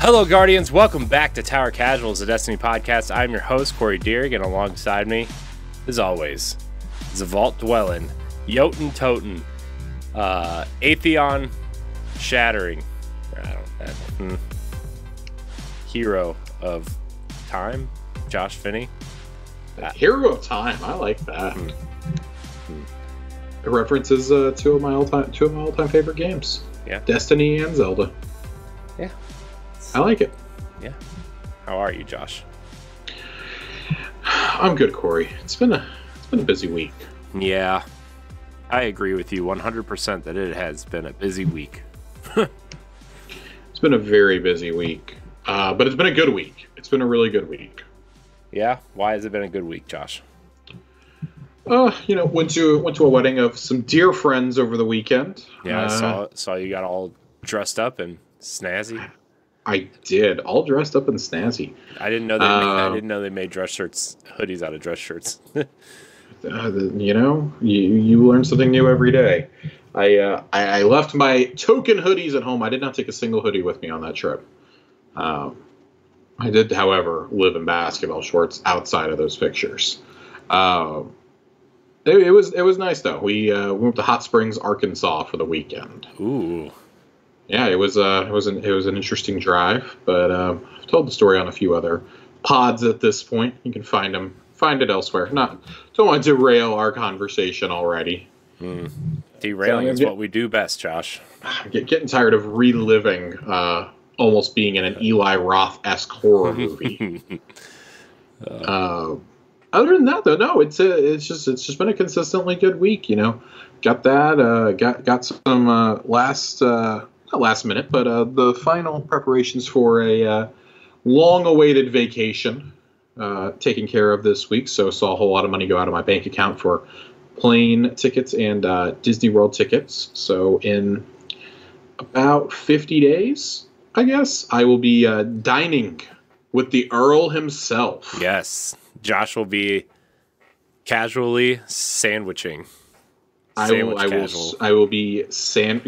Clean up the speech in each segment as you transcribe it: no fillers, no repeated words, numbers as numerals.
Hello, Guardians. Welcome back to Tower Casuals, the Destiny podcast. I'm your host, Corey Deering, and alongside me, as always, is a vault dwelling, Jotun Toten, Atheon shattering, hero of time, Josh Finney. Hero of Time, I like that. It references two of my all-time favorite games. Yeah, Destiny and Zelda. Yeah, I like it. Yeah. How are you, Josh? I'm good, Corey. It's been a busy week. Yeah, I agree with you 100% that it has been a busy week. It's been a very busy week, but it's been a good week. It's been a really good week. Yeah, why has it been a good week, Josh? Went to a wedding of some dear friends over the weekend. Yeah, I saw you got all dressed up and snazzy. I did, all dressed up and snazzy. I didn't know they made dress shirts, hoodies out of dress shirts. You learn something new every day. I left my token hoodies at home. I did not take a single hoodie with me on that trip. I did, however, live in basketball shorts outside of those pictures. It was nice though. We went to Hot Springs, Arkansas for the weekend. Ooh. Yeah, it was an interesting drive, but I've told the story on a few other pods at this point. You can find it elsewhere. Don't want to derail our conversation already. Derailing is what we do best, Josh. I'm getting tired of reliving almost being in an Eli Roth-esque horror movie. Other than that, though, no, it's just been a consistently good week. Got that. Got some not last minute, but the final preparations for a long-awaited vacation taken care of this week. So saw a whole lot of money go out of my bank account for plane tickets and Disney World tickets. So in about 50 days, I guess, I will be dining with the Earl himself. Yes. Josh will be casually sandwiching. I will be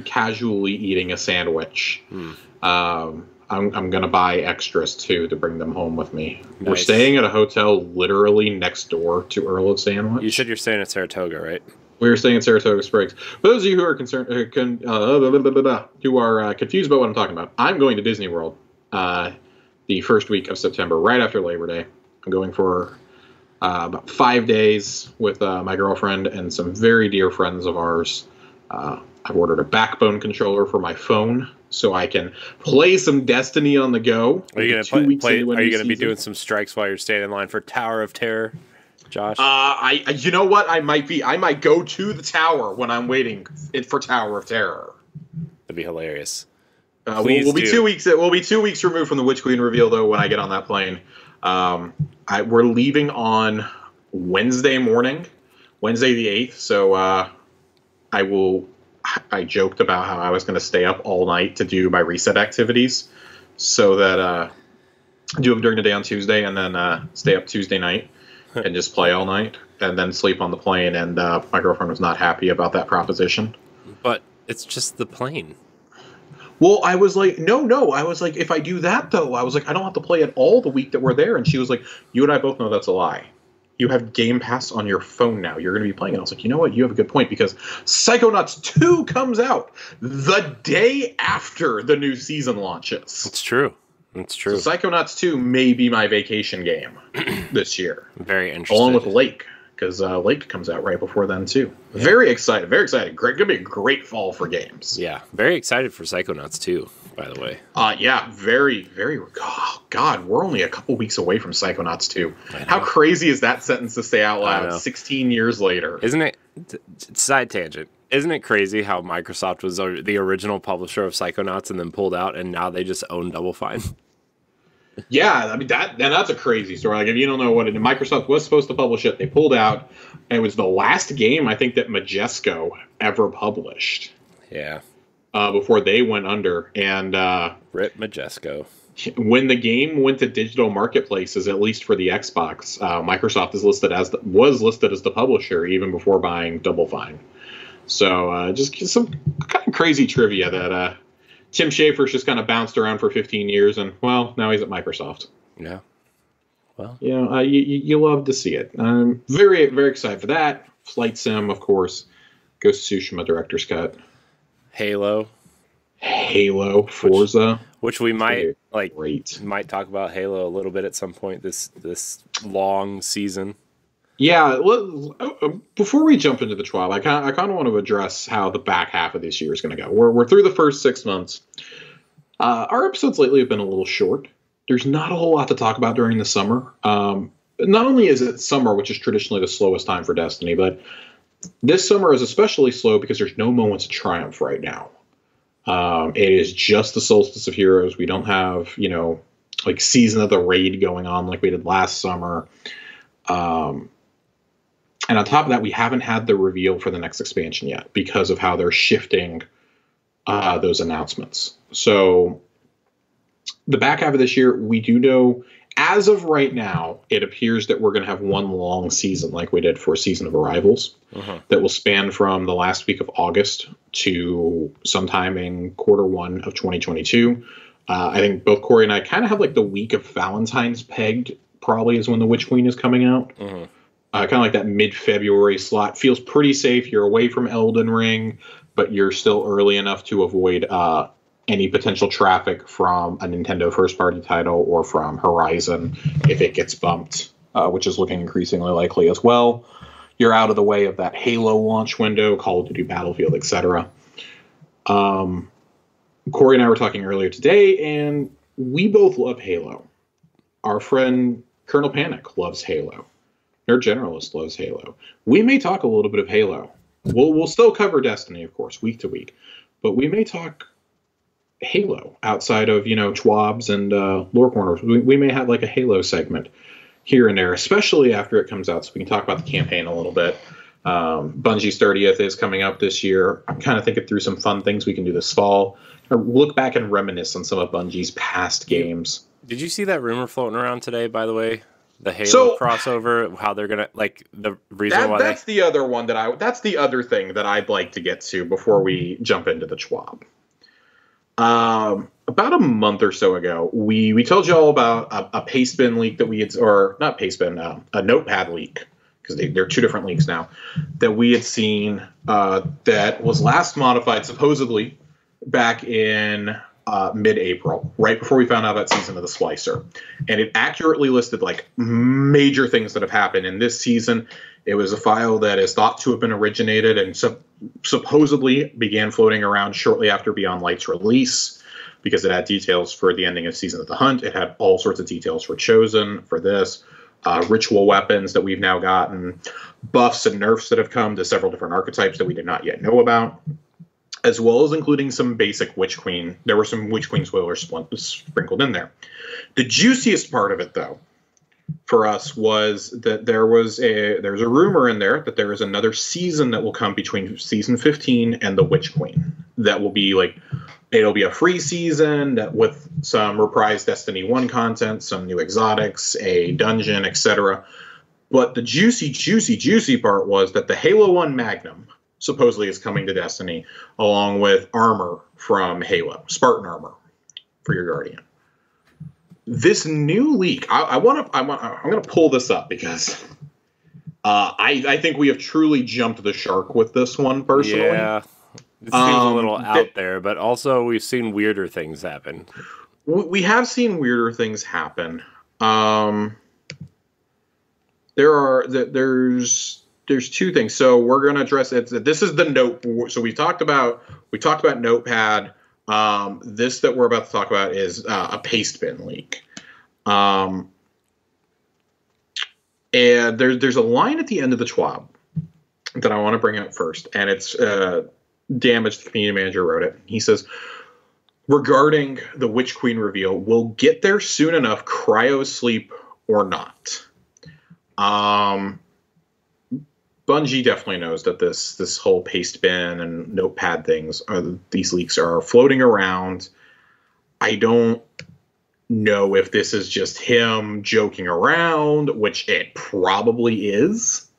casually eating a sandwich. I'm gonna buy extras too to bring them home with me. Nice. We're staying at a hotel literally next door to Earl of Sandwich. You said you're staying at Saratoga, right? We were staying at Saratoga Springs. For those of you who are confused about what I'm talking about, I'm going to Disney World the first week of September, right after Labor Day. I'm going for about 5 days with my girlfriend and some very dear friends of ours. I've ordered a Backbone controller for my phone so I can play some Destiny on the go. Are you going to be doing some strikes while you're standing in line for Tower of Terror, Josh? You know what? I might go to the tower when I'm waiting for Tower of Terror. That'd be hilarious. We'll be 2 weeks. We'll be 2 weeks removed from the Witch Queen reveal though when I get on that plane. We're leaving on Wednesday morning, Wednesday the 8th. So I joked about how I was going to stay up all night to do my reset activities, so that do them during the day on Tuesday, and then stay up Tuesday night and just play all night, and then sleep on the plane. And my girlfriend was not happy about that proposition. But it's just the plane. Well, I was like, no. I was like, if I do that, though, I was like, I don't have to play it all the week that we're there. And she was like, you and I both know that's a lie. You have Game Pass on your phone now. You're going to be playing it. I was like, you know what? You have a good point, because Psychonauts 2 comes out the day after the new season launches. It's true. It's true. So Psychonauts 2 may be my vacation game this year. Very interesting. Along with Lake, because Lake comes out right before then, too. Yeah. Very excited. Very excited. Going to be a great fall for games. Yeah. Very excited for Psychonauts 2, by the way. Yeah. Very, very... Oh, God. We're only a couple weeks away from Psychonauts 2. How crazy is that sentence to say out loud 16 years later? Isn't it... Side tangent. Isn't it crazy how Microsoft was the original publisher of Psychonauts and then pulled out, and now they just own Double Fine? Yeah, I mean that's a crazy story. Like, if you don't know what Microsoft was supposed to publish it, they pulled out. And it was the last game I think that Majesco ever published. Yeah. Before they went under, and Rip Majesco. When the game went to digital marketplaces, at least for the Xbox, Microsoft was listed as the publisher even before buying Double Fine. So just some kind of crazy trivia that Tim Schafer's just kind of bounced around for 15 years, and, well, now he's at Microsoft. Yeah. Well, you love to see it. I'm very, very excited for that. Flight Sim, of course. Ghost of Tsushima Director's Cut. Halo, Forza. which we might great. Might talk about Halo a little bit at some point this long season. Yeah, before we jump into the trial, I kind of want to address how the back half of this year is going to go. We're through the first 6 months. Our episodes lately have been a little short. There's not a whole lot to talk about during the summer. Not only is it summer, which is traditionally the slowest time for Destiny, but this summer is especially slow because there's no moments of triumph right now. It is just the Solstice of Heroes. We don't have, like Season of the Raid going on like we did last summer. And on top of that, we haven't had the reveal for the next expansion yet because of how they're shifting those announcements. So the back half of this year, we do know, as of right now, it appears that we're going to have one long season like we did for Season of Arrivals that will span from the last week of August to sometime in Q1 of 2022. I think both Corey and I kind of have like the week of Valentine's pegged probably is when the Witch Queen is coming out. Kind of like that mid-February slot. Feels pretty safe. You're away from Elden Ring, but you're still early enough to avoid any potential traffic from a Nintendo first-party title or from Horizon if it gets bumped, which is looking increasingly likely as well. You're out of the way of that Halo launch window, Call of Duty Battlefield, etc. Corey and I were talking earlier today, and we both love Halo. Our friend Colonel Panic loves Halo. Nerd Generalist loves Halo. We may talk a little bit of Halo. We'll still cover Destiny, of course, week to week, but we may talk Halo outside of Schwab's and Lore Corners. We may have like a Halo segment here and there, especially after it comes out, so we can talk about the campaign a little bit. Bungie's 30th is coming up this year. I'm kind of thinking through some fun things we can do this fall, or look back and reminisce on some of Bungie's past games. Did you see that rumor floating around today, by the way? The Halo crossover, how they're gonna the reason why that's the other one that's the other thing that I'd like to get to before we jump into the Schwab. About a month or so ago, we told you all about a pastebin leak that we had, or not pastebin, a notepad leak, because they're two different leaks now, that we had seen that was last modified supposedly back in mid-April, right before we found out about Season of the Splicer. And it accurately listed like major things that have happened in this season. It was a file that is thought to have been originated and supposedly began floating around shortly after Beyond Light's release, because it had details for the ending of Season of the Hunt. It had all sorts of details for Chosen, for this, ritual weapons that we've now gotten, buffs and nerfs that have come to several different archetypes that we did not yet know about, as well as including some basic Witch Queen. There were some Witch Queen spoilers sprinkled in there. The juiciest part of it, though, for us was that there's a rumor in there that there is another season that will come between Season 15 and the Witch Queen. That will be it'll be a free season that with some reprised Destiny 1 content, some new exotics, a dungeon, etc. But the juicy part was that the Halo 1 Magnum supposedly is coming to Destiny, along with armor from Halo, Spartan armor for your Guardian. This new leak, I'm going to pull this up because I think we have truly jumped the shark with this one personally. Yeah, it seems a little out there, but also we've seen weirder things happen. We have seen weirder things happen. There's two things. So we're going to address it. This is the note. So we talked about Notepad. This that we're about to talk about is a pastebin leak. And there's a line at the end of the TWAB that I want to bring up first, and it's Damaged, the community manager, wrote it. He says, regarding the Witch Queen reveal, we'll get there soon enough, cryo sleep or not. Bungie definitely knows that this whole pastebin and notepad things, these leaks are floating around. I don't know if this is just him joking around, which it probably is.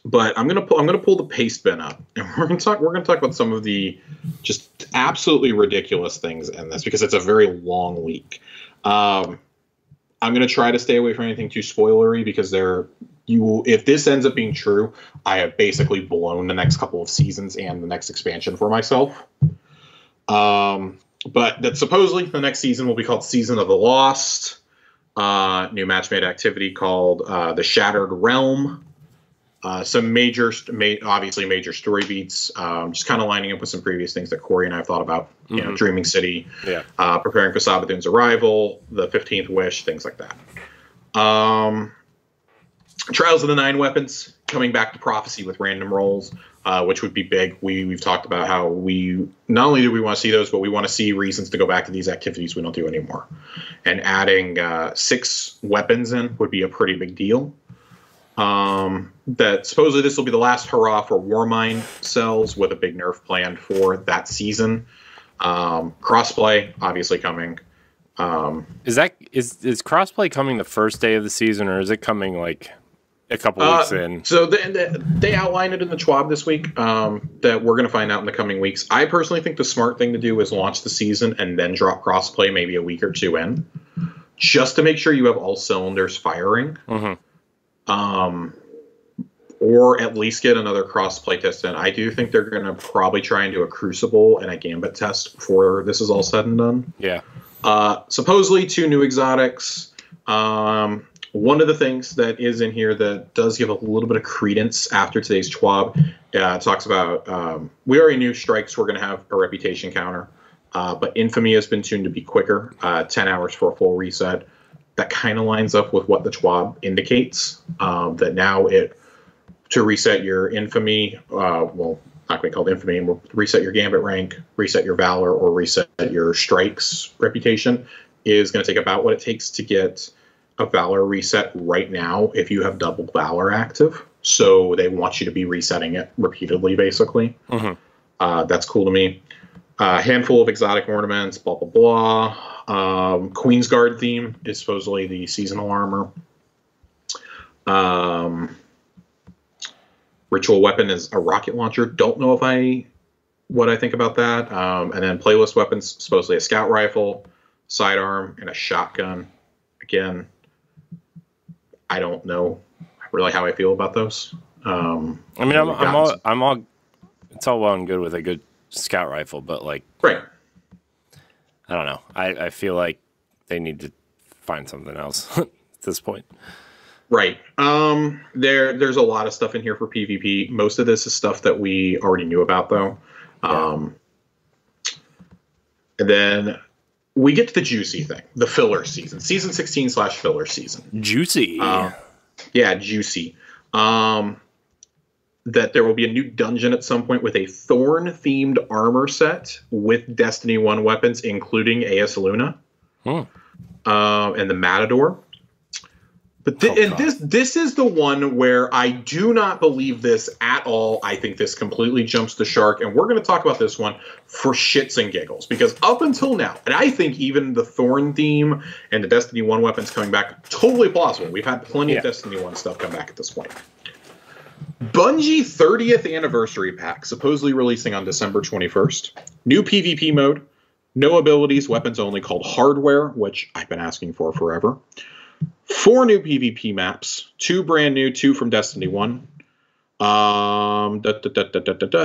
But I'm gonna pull the paste bin up, and we're gonna talk about some of the just absolutely ridiculous things in this because it's a very long week. I'm gonna try to stay away from anything too spoilery because if this ends up being true, I have basically blown the next couple of seasons and the next expansion for myself. But that supposedly the next season will be called Season of the Lost. New match-made activity called the Shattered Realm. Some obviously major story beats, just kind of lining up with some previous things that Corey and I have thought about. Mm-hmm. You know, Dreaming City, preparing for Sabathun's arrival, the 15th Wish, things like that. Trials of the Nine Weapons, coming back to Prophecy with random rolls, which would be big. We've talked about how we not only do we want to see those, but we want to see reasons to go back to these activities we don't do anymore. And adding 6 weapons in would be a pretty big deal. That supposedly this will be the last hurrah for Warmind cells with a big nerf planned for that season. Crossplay obviously coming. Is crossplay coming the first day of the season, or is it coming like a couple weeks in? So they outlined it in the Schwab this week that we're going to find out in the coming weeks. I personally think the smart thing to do is launch the season and then drop crossplay maybe a week or two in, just to make sure you have all cylinders firing. Mm-hmm. Or at least get another cross-play test in. I do think they're going to probably try and do a Crucible and a Gambit test before this is all said and done. Yeah. Supposedly 2 new exotics. One of the things that is in here that does give a little bit of credence after today's Schwab talks about we already knew strikes were going to have a reputation counter, but Infamy has been tuned to be quicker, 10 hours for a full reset. That kind of lines up with what the Schwab indicates, that now to reset your Infamy, not going to be called Infamy, will reset your Gambit rank, reset your Valor, or reset your Strikes reputation, is going to take about what it takes to get a Valor reset right now if you have double Valor active. So they want you to be resetting it repeatedly, basically. Mm-hmm. That's cool to me. Handful of exotic ornaments, blah, blah, blah. Queen's Guard theme is supposedly the seasonal armor. Ritual weapon is a rocket launcher. Don't know what I think about that. And then playlist weapons, supposedly a scout rifle, sidearm, and a shotgun. Again, I don't know really how I feel about those. I mean, I'm all. It's all well and good with a good scout rifle, but like, right. I don't know. I feel like they need to find something else at this point. Right. There's a lot of stuff in here for PvP. Most of this is stuff that we already knew about, though. Yeah. And then we get to the juicy thing, the filler season, season 16/filler season. Juicy. Yeah, juicy. That there will be a new dungeon at some point with a Thorn-themed armor set with Destiny 1 weapons, including AS Luna and the Matador. But this is the one where I do not believe this at all. I think this completely jumps the shark, and we're going to talk about this one for shits and giggles, because up until now, and I think even the Thorn theme and the Destiny 1 weapons coming back, totally plausible. We've had plenty of Destiny 1 stuff come back at this point. Bungie 30th Anniversary Pack, supposedly releasing on December 21st. New PvP mode, no abilities, weapons only, called Hardware, which I've been asking for forever. 4 new PvP maps, 2 brand new, 2 from Destiny 1.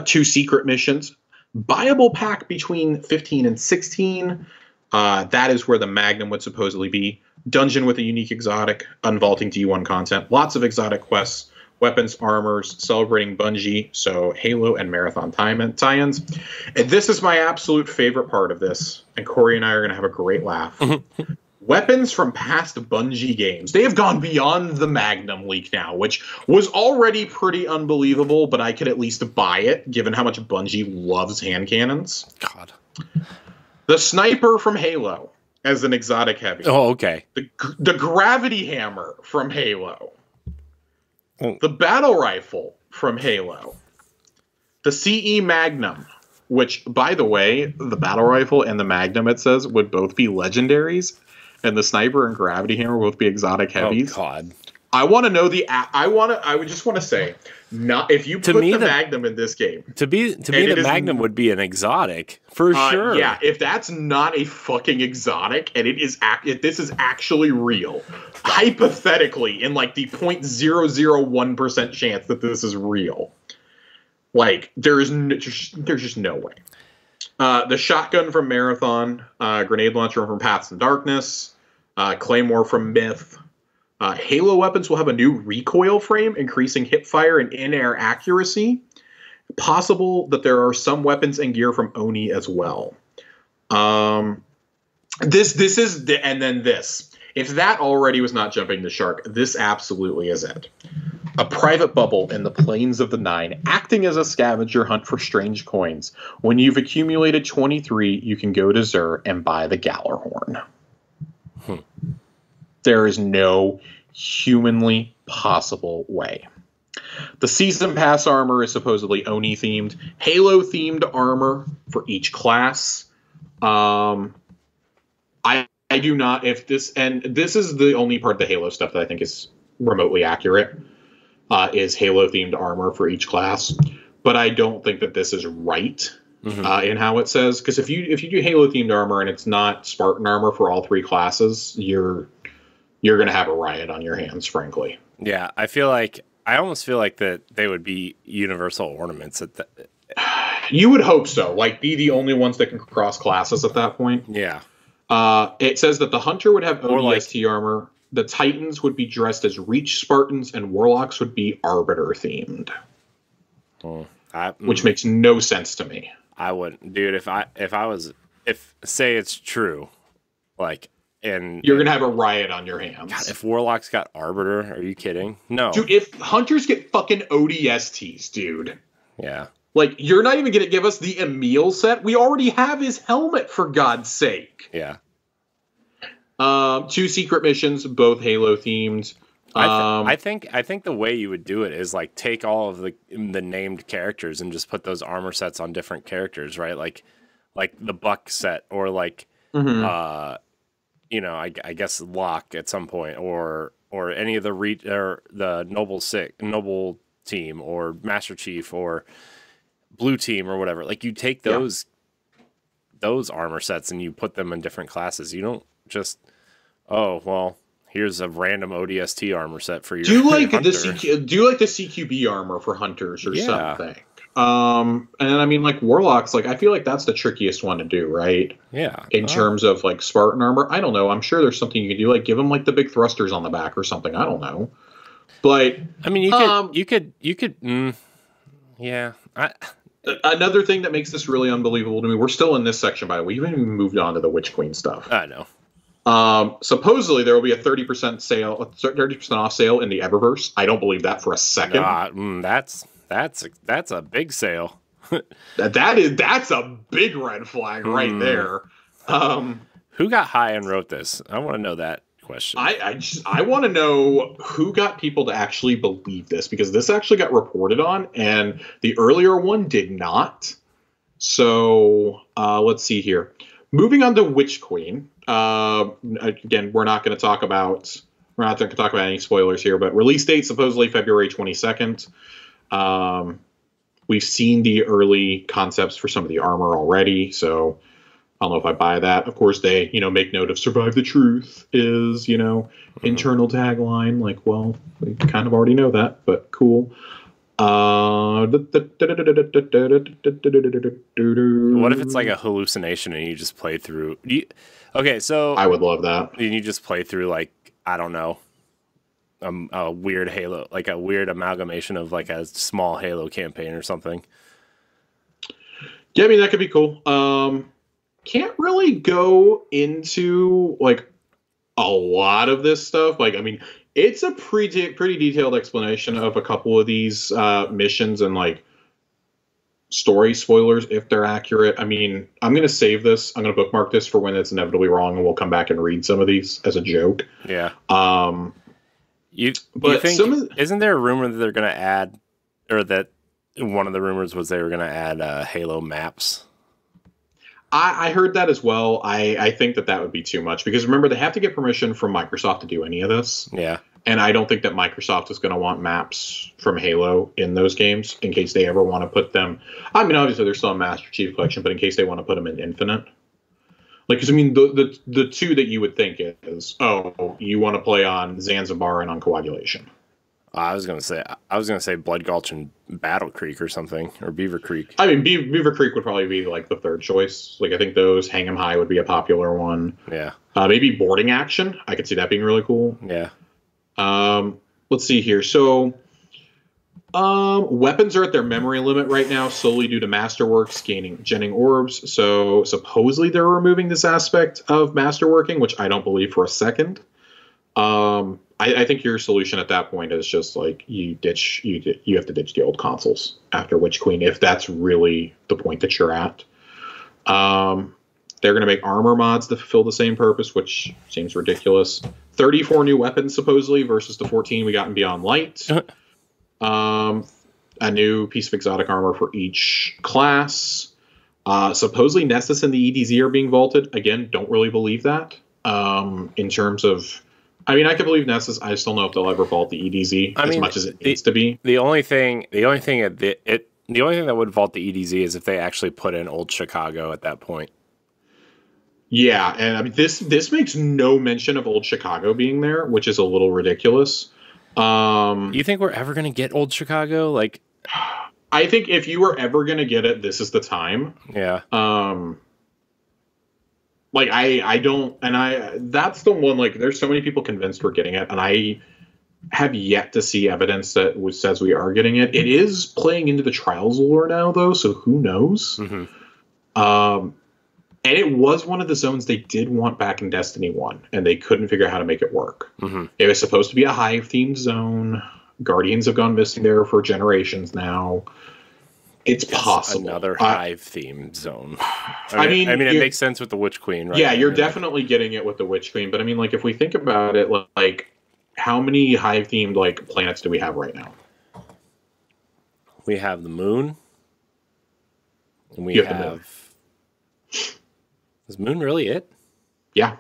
2 secret missions. Buyable pack between 15 and 16. That is where the Magnum would supposedly be. Dungeon with a unique exotic, unvaulting D1 content. Lots of exotic quests, weapons, armors, celebrating Bungie, so Halo and Marathon tie-ins. And this is my absolute favorite part of this, and Corey and I are going to have a great laugh. Weapons from past Bungie games. They have gone beyond the Magnum leak now, which was already pretty unbelievable, but I could at least buy it, given how much Bungie loves hand cannons. God. The Sniper from Halo as an exotic heavy. Oh, okay. The Gravity Hammer from Halo. The Battle Rifle from Halo. The CE Magnum, which, by the way, the Battle Rifle and the Magnum, it says, would both be legendaries. And the Sniper and Gravity Hammer will both be exotic heavies. Oh, God. I want to know I would just want to say, not if you put the Magnum in this game. To me, the Magnum would be an exotic for sure. Yeah, if that's not a fucking exotic, and if this is actually real, hypothetically, in like the 0.001% chance that this is real, like there's just no way. The shotgun from Marathon, grenade launcher from Paths in Darkness, Claymore from Myth. Halo weapons will have a new recoil frame, increasing hipfire and in-air accuracy. Possible that there are some weapons and gear from Oni as well. This is and then this. If that already was not jumping the shark, this absolutely is it. A private bubble in the plains of the Nine, acting as a scavenger hunt for strange coins. When you've accumulated 23, you can go to Zur and buy the Gallarhorn. There is no humanly possible way. The Season Pass armor is supposedly Oni themed. Halo themed armor for each class. I do not, if this, and this is the only part of the Halo stuff that I think is remotely accurate, is Halo themed armor for each class. But I don't think that this is right in how it says, because if you do Halo themed armor and it's not Spartan armor for all three classes, you're going to have a riot on your hands, frankly. Yeah, I almost feel like that they would be universal ornaments at the. You would hope so. Like, be the only ones that can cross classes at that point. Yeah. It says that the Hunter would have ODST armor. The Titans would be dressed as Reach Spartans, and Warlocks would be Arbiter themed. Which makes no sense to me. I wouldn't, dude. If say it's true, like. And you're going to have a riot on your hands. God, if Warlocks got Arbiter, are you kidding? No. Dude, if Hunters get fucking ODSTs, dude. Yeah. Like, you're not even going to give us the Emil set? We already have his helmet, for God's sake. Yeah. 2 secret missions, both Halo themed. I think the way you would do it is like take all of the named characters and just put those armor sets on different characters, right? Like the Buck set, or like you know, I guess Locke at some point, or any of the Noble team, or Master Chief, or Blue Team, or whatever. Like, you take those armor sets and you put them in different classes. You don't just, oh well, here's a random ODST armor set for your. Do you like the CQB armor for Hunters or something? And I mean, like, Warlocks, like, I feel like that's the trickiest one to do, right? Yeah. In terms of, like, Spartan armor, I don't know. I'm sure there's something you can do, like, give them, like, the big thrusters on the back or something. I don't know. But I mean, you could. Yeah. Another thing that makes this really unbelievable to me. We're still in this section, by the way. We haven't even moved on to the Witch Queen stuff. I know. Supposedly there will be a 30% off sale in the Eververse. I don't believe that for a second. That's a big sale. That's a big red flag right there. Who got high and wrote this? I want to know that question. I want to know who got people to actually believe this, because this actually got reported on and the earlier one did not. So let's see here. Moving on to Witch Queen. Again, we're not going to talk about any spoilers here, but release date supposedly February 22nd. We've seen the early concepts for some of the armor already, so I don't know if I buy that. Of course, they, make note of "Survive the Truth" is, internal tagline. Like, well, we kind of already know that, but cool. What if it's like a hallucination and you just play through? Okay, so I would love that. And you just play through, like, I don't know, a weird Halo, like a weird amalgamation of like a small Halo campaign or something. Yeah, I mean, that could be cool. Can't really go into like a lot of this stuff. Like, I mean, it's a pretty detailed explanation of a couple of these missions and like story spoilers if they're accurate. I mean, I'm going to save this. I'm going to bookmark this for when it's inevitably wrong, and we'll come back and read some of these as a joke. Yeah. You think, isn't there a rumor that they're going to add, or that one of the rumors was they were going to add Halo maps? I heard that as well. I think that would be too much, because remember, they have to get permission from Microsoft to do any of this. Yeah. And I don't think that Microsoft is going to want maps from Halo in those games in case they ever want to put them. I mean, obviously, they're still a Master Chief Collection, but in case they want to put them in Infinite. Like, because I mean, the two that you would think is, oh, you want to play on Zanzibar and on Coagulation. I was gonna say Blood Gulch and Battle Creek or something, or Beaver Creek. I mean, Beaver Creek would probably be like the third choice. Like, I think those Hang 'em High would be a popular one. Yeah. Maybe Boarding Action. I could see that being really cool. Yeah. Let's see here. So, weapons are at their memory limit right now, solely due to Masterworks genning orbs. So supposedly they're removing this aspect of Masterworking, which I don't believe for a second. I think your solution at that point is just like you have to ditch the old consoles after Witch Queen, if that's really the point that you're at. They're going to make armor mods to fulfill the same purpose, which seems ridiculous. 34 new weapons supposedly versus the 14 we got in Beyond Light. A new piece of exotic armor for each class. Supposedly Nessus and the EDZ are being vaulted. Again, don't really believe that. In terms of, I mean, I can believe Nessus. I just don't know if they'll ever vault the EDZ as much as it needs to be. The only thing that would vault the EDZ is if they actually put in Old Chicago at that point. Yeah, and I mean this makes no mention of Old Chicago being there, which is a little ridiculous. You think we're ever going to get Old Chicago? Like, I think if you were ever going to get it, this is the time. Yeah. Like I don't, and that's the one, like there's so many people convinced we're getting it, and I have yet to see evidence that says we are getting it. It is playing into the Trials lore now though, so who knows? Mm-hmm. And it was one of the zones they did want back in Destiny 1, and they couldn't figure out how to make it work. Mm-hmm. It was supposed to be a Hive-themed zone. Guardians have gone missing there for generations now. It's possible. Another Hive-themed zone. I mean, it makes sense with the Witch Queen, right? Yeah, you're definitely getting it with the Witch Queen. But I mean, like, if we think about it, like, how many Hive-themed, like, planets do we have right now? We have the moon. And we have... Is Moon really it? Yeah.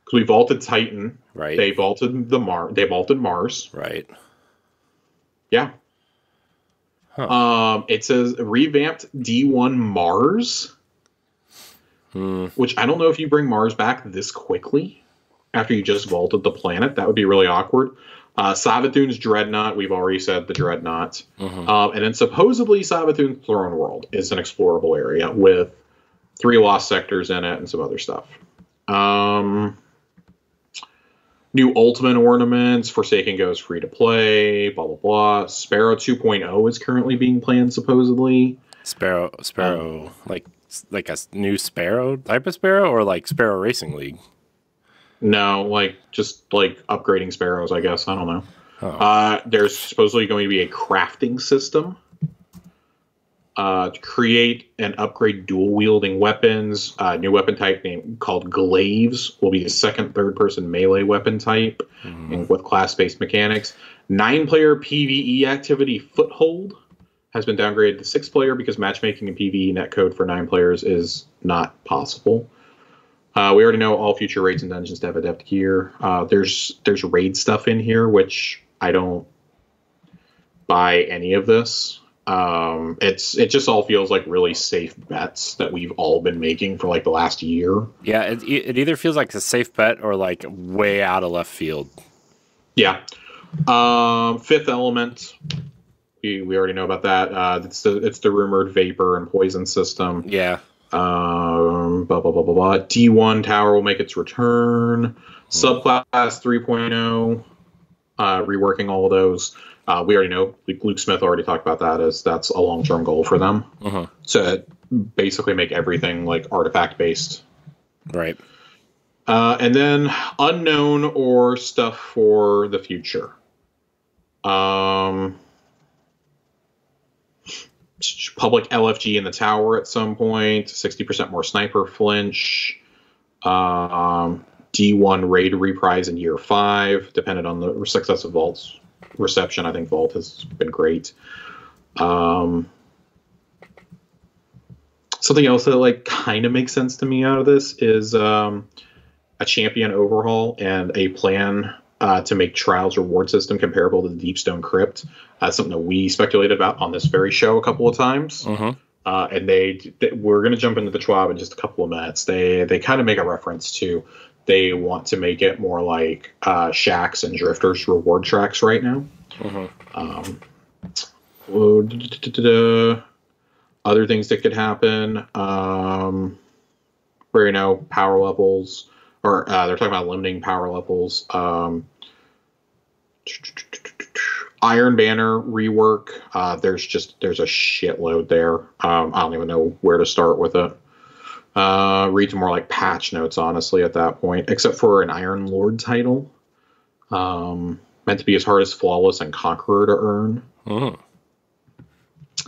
Because we vaulted Titan. Right. They vaulted They vaulted Mars. Right. Yeah. Huh. It says revamped D1 Mars. Which I don't know if you bring Mars back this quickly after you just vaulted the planet. That would be really awkward. Savathun's Dreadnought. We've already said the Dreadnought. Mm-hmm. And then supposedly Savathun's Throne World is an explorable area with 3 lost sectors in it and some other stuff. New Ultimate ornaments. Forsaken goes free to play. Blah, blah, blah. Sparrow 2.0 is currently being planned, supposedly. Sparrow, like a new Sparrow type of Sparrow, or like Sparrow Racing League? No, like just like upgrading Sparrows, I guess. I don't know. Oh. There's supposedly going to be a crafting system. To create and upgrade dual-wielding weapons. New weapon type called Glaives will be a second, third-person melee weapon type and with class-based mechanics. 9-player PvE activity Foothold has been downgraded to 6-player because matchmaking and PvE netcode for 9 players is not possible. We already know all future raids and dungeons to have adept gear. There's raid stuff in here, which I don't buy any of this. It just all feels like really safe bets that we've all been making for like the last year. Yeah, it either feels like a safe bet or like way out of left field. Yeah. Fifth Element. We already know about that. It's the rumored vapor and poison system. Yeah. Blah, blah, blah, blah, blah. D1 Tower will make its return. Subclass 3.0. Reworking all of those. We already know, Luke Smith already talked about that, as that's a long-term goal for them. To basically make everything like artifact-based. Right. And then unknown or stuff for the future. Public LFG in the tower at some point. 60% more sniper flinch. D1 raid reprise in year 5, dependent on the success of Vault's reception. I think Vault has been great. Something else that like kind of makes sense to me out of this is a champion overhaul and a plan to make Trials reward system comparable to the Deepstone Crypt. Something that we speculated about on this very show a couple of times. Mm-hmm. And we're going to jump into the TWAB in just a couple of minutes. They kind of make a reference to, they want to make it more like Shacks and Drifters reward tracks right now. Mm-hmm. Other things that could happen, where, power levels, or they're talking about limiting power levels. Iron Banner rework. There's a shitload there. I don't even know where to start with it. Reads more like patch notes, honestly, at that point, except for an Iron Lord title. Meant to be as hard as Flawless and Conqueror to earn. Mm.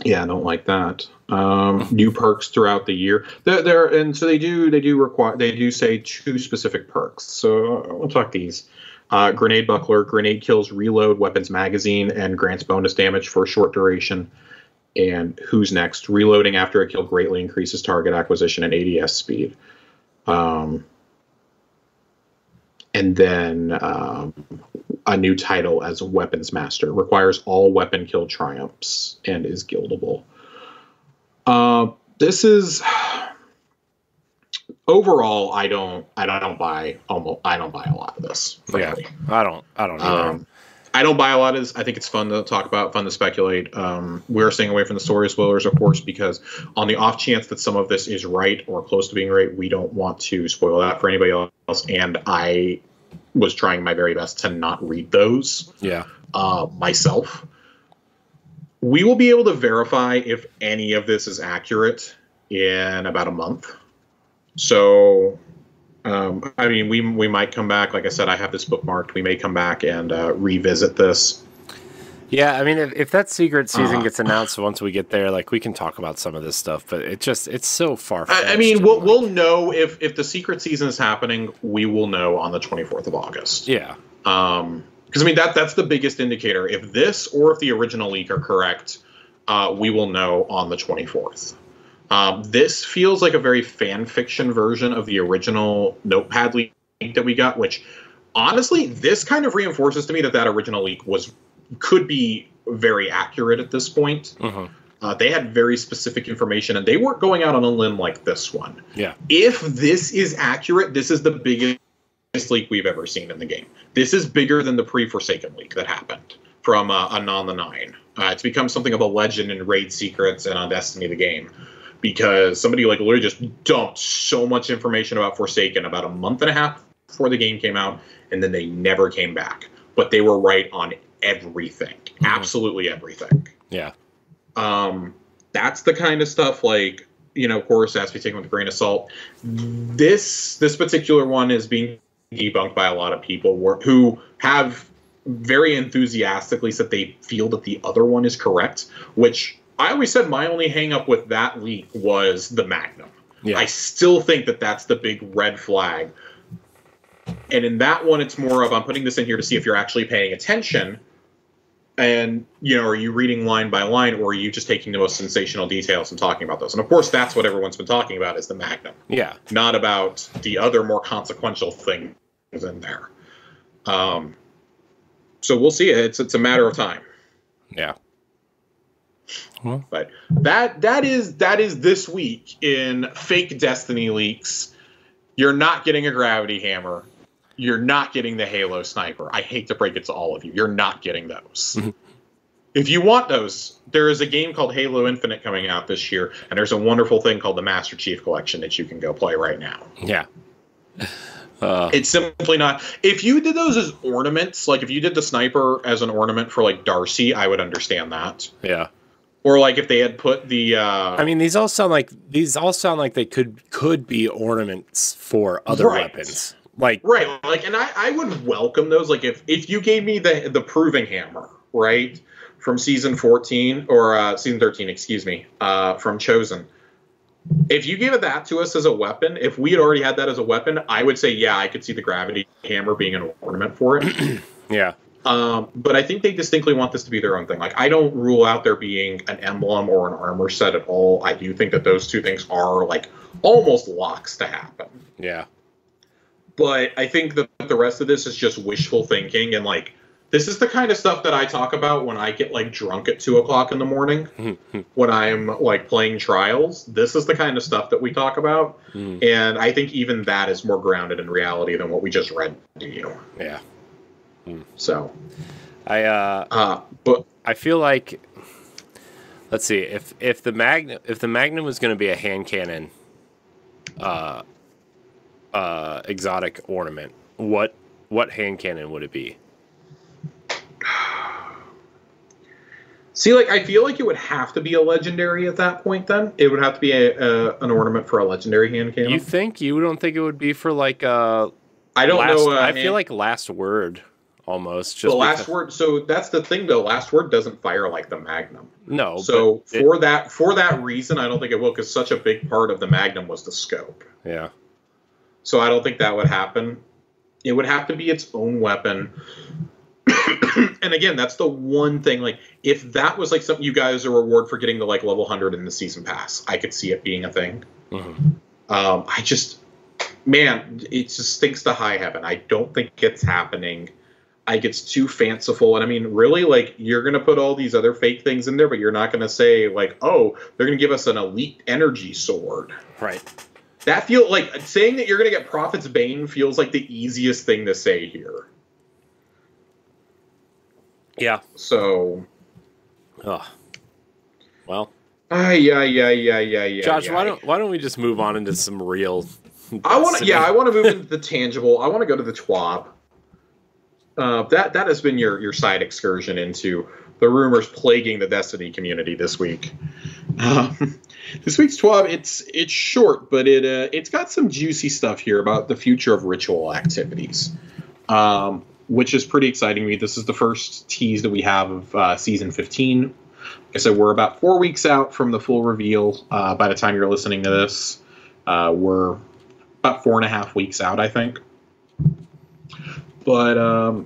Yeah, I don't like that. New perks throughout the year. So they do say 2 specific perks. So we'll talk these. Grenade Buckler, grenade kills reload weapons magazine and grants bonus damage for a short duration. And Who's Next? Reloading after a kill greatly increases target acquisition and ADS speed. And then a new title as Weapons Master. Requires all weapon kill triumphs and is guildable. This is overall, I don't buy a lot of this. Frankly. Yeah, I don't either. I don't buy a lot of this. I think it's fun to talk about, fun to speculate. We're staying away from the story spoilers, of course, because on the off chance that some of this is right or close to being right, we don't want to spoil that for anybody else. And I was trying my very best to not read those myself. We will be able to verify if any of this is accurate in about a month. So, we might come back. Like I said, I have this bookmarked. We may come back and revisit this. Yeah, if that secret season gets announced once we get there, we can talk about some of this stuff. But it's so far-fetched. We'll know if the secret season is happening. We will know on the 24th of August. Yeah. Because that's the biggest indicator. If this or if the original leak are correct, we will know on the 24th. This feels like a very fan fiction version of the original Notepad leak that we got, which honestly, this kind of reinforces to me that original leak could be very accurate at this point. Mm-hmm. They had very specific information, and they weren't going out on a limb like this one. Yeah. If this is accurate, this is the biggest leak we've ever seen in the game. This is bigger than the pre-Forsaken leak that happened from Anon the Nine. It's become something of a legend in Raid Secrets and on Destiny the game, because somebody literally just dumped so much information about Forsaken about a month and a half before the game came out, and then they never came back. But they were right on everything. Mm-hmm. Absolutely everything. Yeah. That's the kind of stuff, of course, it has to be taken with a grain of salt. This particular one is being debunked by a lot of people who have very enthusiastically said they feel that the other one is correct, which I always said my only hang up with that leak was the Magnum. Yeah. I still think that that's the big red flag. And in that one, it's more of, I'm putting this in here to see if you're actually paying attention. And, are you reading line by line, or are you just taking the most sensational details and talking about those? And of course, that's what everyone's been talking about, is the Magnum. Yeah. Not about the other more consequential things in there. So we'll see. It's a matter of time. Yeah. Well. But that is this week in fake Destiny leaks. You're not getting a gravity hammer. You're not getting the Halo sniper. I hate to break it to all of you. You're not getting those. Mm-hmm. If you want those, there is a game called Halo Infinite coming out this year, and there's a wonderful thing called the Master Chief Collection that you can go play right now. Yeah. It's simply not. If you did those as ornaments, if you did the sniper as an ornament for Darcy, I would understand that. Yeah. Or if they had put the. These all sound like they could be ornaments for other weapons. Right. And I would welcome those. If you gave me the proving hammer, right, from season 14 or season 13, excuse me, from Chosen. If you gave that to us as a weapon, if we had already had that as a weapon, I would say, yeah, I could see the gravity hammer being an ornament for it. Yeah. But I think they distinctly want this to be their own thing. I don't rule out there being an emblem or an armor set at all. I do think that those two things are almost locks to happen. Yeah. But I think that the rest of this is just wishful thinking, and like this is the kind of stuff that I talk about when I get like drunk at 2:00 in the morning when I'm like playing Trials. This is the kind of stuff that we talk about, and I think even that is more grounded in reality than what we just read to you. Yeah. So, but I feel like, let's see, if the Magnum was going to be a hand cannon, exotic ornament, what hand cannon would it be? See, like, I feel like it would have to be a legendary at that point. Then it would have to be an ornament for a legendary hand cannon. You don't think it would be for like I don't know. I feel like Last Word almost. Just the Last Word. So that's the thing, though. Last Word doesn't fire like the Magnum. No. So for that reason, I don't think it will, because such a big part of the Magnum was the scope. Yeah. So I don't think that would happen. It would have to be its own weapon. And again, that's the one thing. Like, if that was like something you guys a reward for getting to like level 100 in the season pass, I could see it being a thing. I just, man, it just stinks to high heaven. I don't think it's happening. I think it's too fanciful. And I mean, really, like, you're going to put all these other fake things in there, but you're not going to say like, oh, they're going to give us an elite energy sword. Right. That feels like saying that you're going to get Prophet's Bane feels like the easiest thing to say here. Yeah. So. Well. Yeah. Josh, why don't we just move on into some real? I want to move into the tangible. I want to go to the TWAB. That has been your side excursion into the rumors plaguing the Destiny community this week. This week's TWAB, it's short, but it's got some juicy stuff here about the future of ritual activities, which is pretty exciting to me. This is the first tease that we have of Season 15. Like I said, we're about 4 weeks out from the full reveal. By the time you're listening to this, we're about 4.5 weeks out, I think. But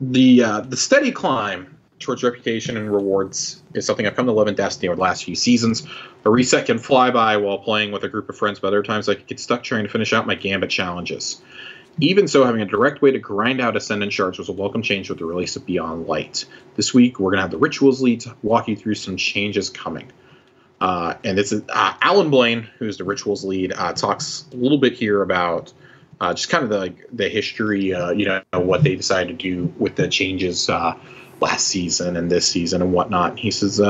the steady climb towards reputation and rewards is something I've come to love in Destiny over the last few seasons. A reset can fly by while playing with a group of friends, but other times I could get stuck trying to finish out my Gambit challenges. Even so, having a direct way to grind out Ascendant Shards was a welcome change with the release of Beyond Light. This week, we're going to have the Rituals lead to walk you through some changes coming. And this is Alan Blaine, who's the Rituals lead, talks a little bit here about just kind of the history, what they decided to do with the changes last season and this season and whatnot. He says,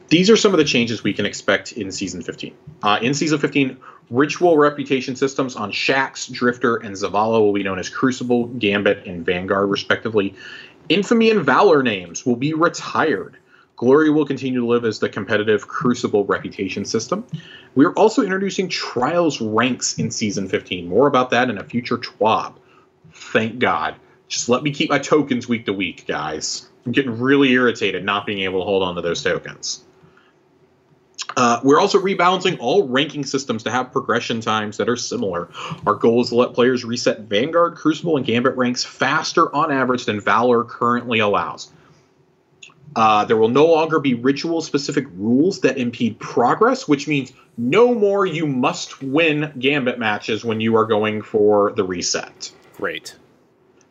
these are some of the changes we can expect in Season 15. In Season 15, ritual reputation systems on Shaxx, Drifter, and Zavala will be known as Crucible, Gambit, and Vanguard, respectively. Infamy and Valor names will be retired. Glory will continue to live as the competitive Crucible reputation system. We're also introducing Trials ranks in Season 15. More about that in a future TWAB. Thank God. Just let me keep my tokens week to week, guys. I'm getting really irritated not being able to hold on to those tokens. We're also rebalancing all ranking systems to have progression times that are similar. Our goal is to let players reset Vanguard, Crucible, and Gambit ranks faster on average than Valor currently allows. There will no longer be ritual-specific rules that impede progress, which means no more you must win Gambit matches when you are going for the reset. Great.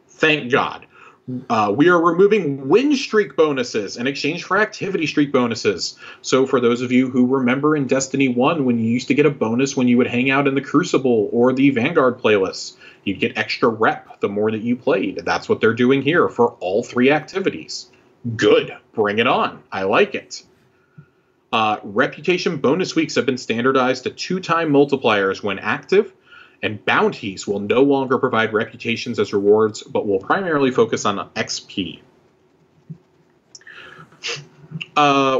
Thank God. We are removing win streak bonuses in exchange for activity streak bonuses. So for those of you who remember in Destiny 1 when you used to get a bonus when you would hang out in the Crucible or the Vanguard playlists, you'd get extra rep the more that you played. That's what they're doing here for all 3 activities. Good. Bring it on. I like it. Reputation bonus weeks have been standardized to 2-time multipliers when active. And bounties will no longer provide reputations as rewards, but will primarily focus on XP.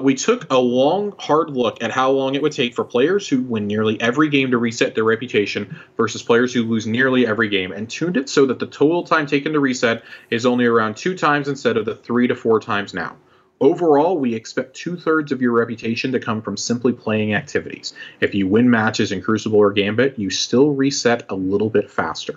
We took a long, hard look at how long it would take for players who win nearly every game to reset their reputation versus players who lose nearly every game, and tuned it so that the total time taken to reset is only around 2 times instead of the 3 to 4 times now. Overall, we expect 2/3 of your reputation to come from simply playing activities. If you win matches in Crucible or Gambit, you still reset a little bit faster.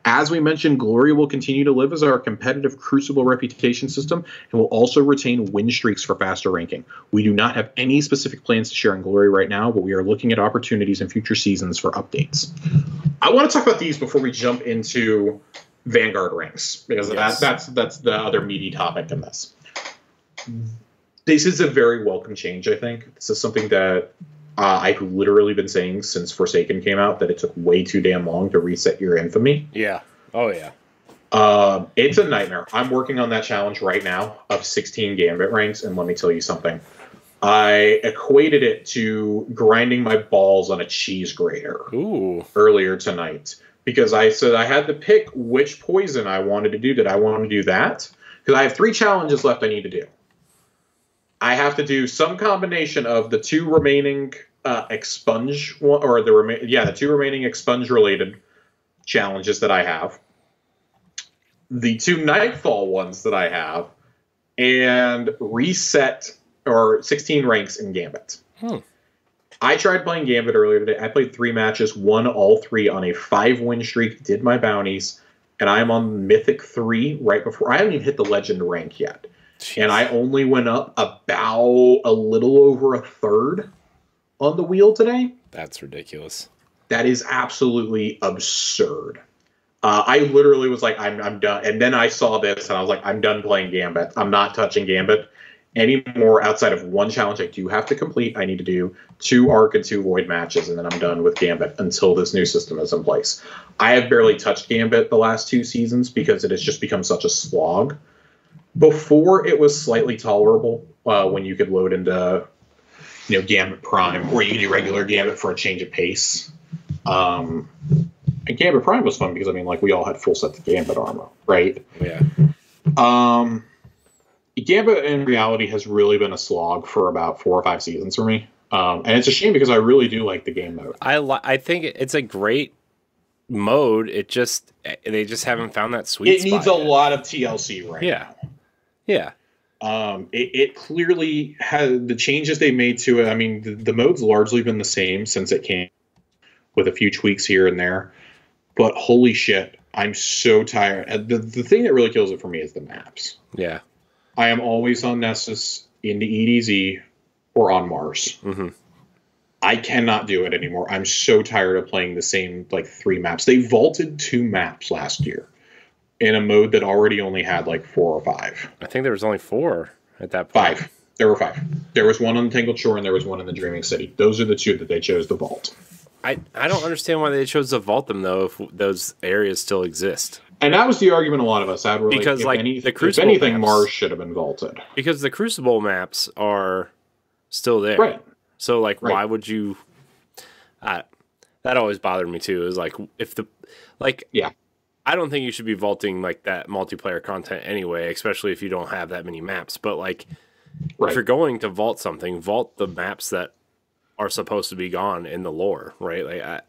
As we mentioned, Glory will continue to live as our competitive Crucible reputation system and will also retain win streaks for faster ranking. We do not have any specific plans to share on Glory right now, but we are looking at opportunities in future seasons for updates. I want to talk about these before we jump into Vanguard ranks, because that's the other meaty topic in this. This is a very welcome change, I think. This is something that I've literally been saying since Forsaken came out, that it took way too damn long to reset your infamy. Yeah. Oh, yeah. It's a nightmare. I'm working on that challenge right now of 16 Gambit ranks, and let me tell you something. I equated it to grinding my balls on a cheese grater earlier tonight, because I said I had to pick which poison I wanted to do. Did I want to do that? Because I have 3 challenges left I need to do. I have to do some combination of the 2 remaining expunge, or the 2 remaining expunge related challenges that I have, the 2 Nightfall ones that I have, and reset or 16 ranks in Gambit. I tried playing Gambit earlier today. I played 3 matches, won all 3 on a 5-win streak, did my bounties, and I am on Mythic 3 right before. I haven't even hit the Legend rank yet. Jeez. And I only went up about a little over a third on the wheel today. That's ridiculous. That is absolutely absurd. I literally was like, I'm done. And then I saw this, and I was like, I'm done playing Gambit. I'm not touching Gambit anymore outside of 1 challenge I do have to complete. I need to do 2 Arc and 2 Void matches, and then I'm done with Gambit until this new system is in place. I have barely touched Gambit the last 2 seasons because it has just become such a slog. Before, it was slightly tolerable when you could load into, Gambit Prime, or you could do regular Gambit for a change of pace. And Gambit Prime was fun because, we all had full sets of Gambit armor, right? Yeah. Gambit, in reality, has really been a slog for about 4 or 5 seasons for me. And it's a shame because I really do like the game mode. I think it's a great mode. They just haven't found that sweet spot. It needs a lot of TLC right now. Yeah. It clearly has the changes they made to it. The mode's largely been the same since it came, with a few tweaks here and there. But holy shit, I'm so tired. The thing that really kills it for me is the maps. Yeah. I am always on Nessus, into EDZ, or on Mars. Mm-hmm. I cannot do it anymore. I'm so tired of playing the same 3 maps. They vaulted 2 maps last year in a mode that already only had 4 or 5. I think there was only 4 at that point. 5. There were 5. There was 1 on the Tangled Shore and there was 1 in the Dreaming City. Those are the 2 that they chose to vault. I don't understand why they chose to vault them, though, if those areas still exist. And that was the argument a lot of us had. Because, the Crucible if anything, maps, Mars should have been vaulted. Because the Crucible maps are still there. Right. So, why would you... that always bothered me, too. Is if the... yeah. I don't think you should be vaulting, that multiplayer content anyway, especially if you don't have that many maps. But, if you're going to vault something, vault the maps that are supposed to be gone in the lore, right?